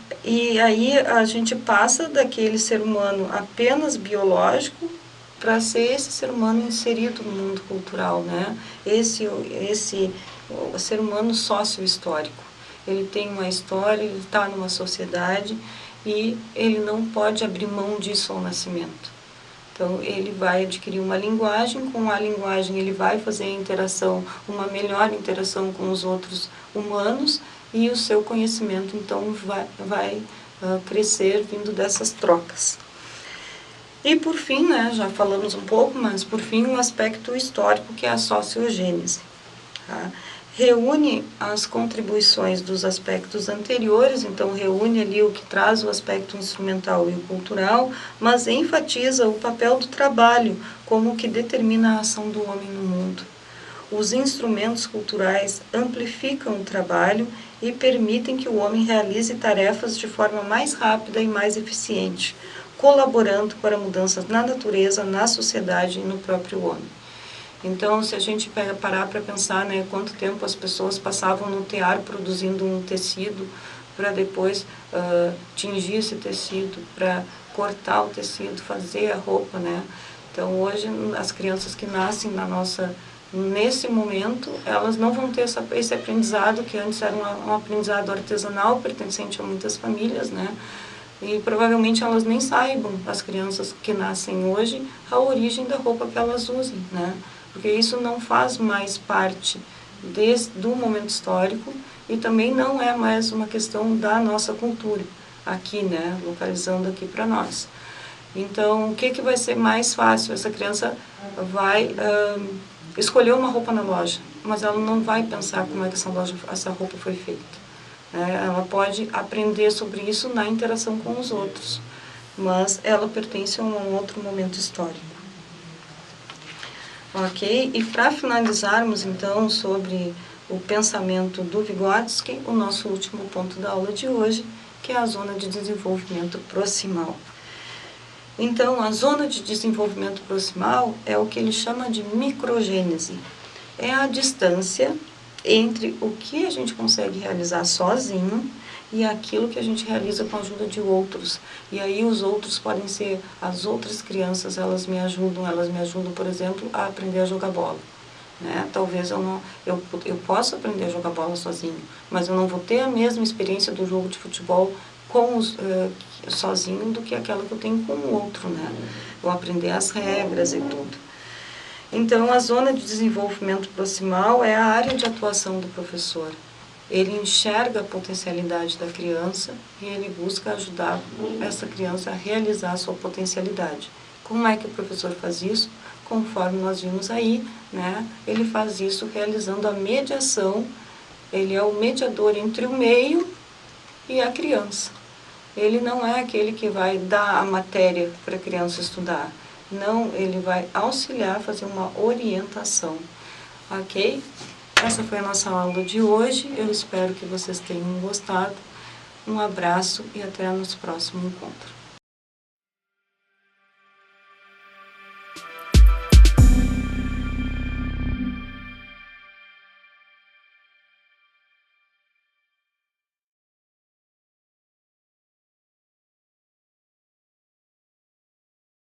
aí a gente passa daquele ser humano apenas biológico para ser esse ser humano inserido no mundo cultural, né? O ser humano sócio-histórico. Ele tem uma história, ele está numa sociedade e ele não pode abrir mão disso ao nascimento. Então, ele vai adquirir uma linguagem, com a linguagem ele vai fazer a interação, uma melhor interação com os outros humanos, e o seu conhecimento, então, vai crescer vindo dessas trocas. E, por fim, né, já falamos um pouco, mas, por fim, um aspecto histórico, que é a sociogênese. Tá? Reúne as contribuições dos aspectos anteriores, então reúne ali o que traz o aspecto instrumental e o cultural, mas enfatiza o papel do trabalho como o que determina a ação do homem no mundo. Os instrumentos culturais amplificam o trabalho e permitem que o homem realize tarefas de forma mais rápida e mais eficiente, colaborando para mudanças na natureza, na sociedade e no próprio homem. Então, se a gente parar para pensar, né, quanto tempo as pessoas passavam no tear produzindo um tecido para depois tingir esse tecido, para cortar o tecido, fazer a roupa, né? Então, hoje, as crianças que nascem nesse momento, elas não vão ter esse aprendizado, que antes era um aprendizado artesanal, pertencente a muitas famílias, né? E provavelmente elas nem saibam, as crianças que nascem hoje, a origem da roupa que elas usem, né? Porque isso não faz mais parte do momento histórico e também não é mais uma questão da nossa cultura, aqui, né, localizando aqui para nós. Então, o que vai ser mais fácil? Essa criança vai escolher uma roupa na loja, mas ela não vai pensar como é que essa roupa foi feita. Ela pode aprender sobre isso na interação com os outros, mas ela pertence a um outro momento histórico. Ok? E para finalizarmos, então, sobre o pensamento do Vygotsky, o nosso último ponto da aula de hoje, que é a zona de desenvolvimento proximal. Então, a zona de desenvolvimento proximal é o que ele chama de microgênese. É a distância entre o que a gente consegue realizar sozinho e aquilo que a gente realiza com a ajuda de outros. E aí os outros podem ser as outras crianças, elas me ajudam, por exemplo, a aprender a jogar bola. Né? Talvez eu possa aprender a jogar bola sozinho, mas eu não vou ter a mesma experiência do jogo de futebol sozinho do que aquela que eu tenho com o outro. Né? Vou aprender as regras e tudo. Então, a zona de desenvolvimento proximal é a área de atuação do professor. Ele enxerga a potencialidade da criança e ele busca ajudar essa criança a realizar a sua potencialidade. Como é que o professor faz isso? Conforme nós vimos aí, né? Ele faz isso realizando a mediação. Ele é o mediador entre o meio e a criança. Ele não é aquele que vai dar a matéria para a criança estudar. Não, ele vai auxiliar, fazer uma orientação. Ok? essa foi a nossa aula de hoje. Eu espero que vocês tenham gostado. Um abraço e até nosso próximo encontro.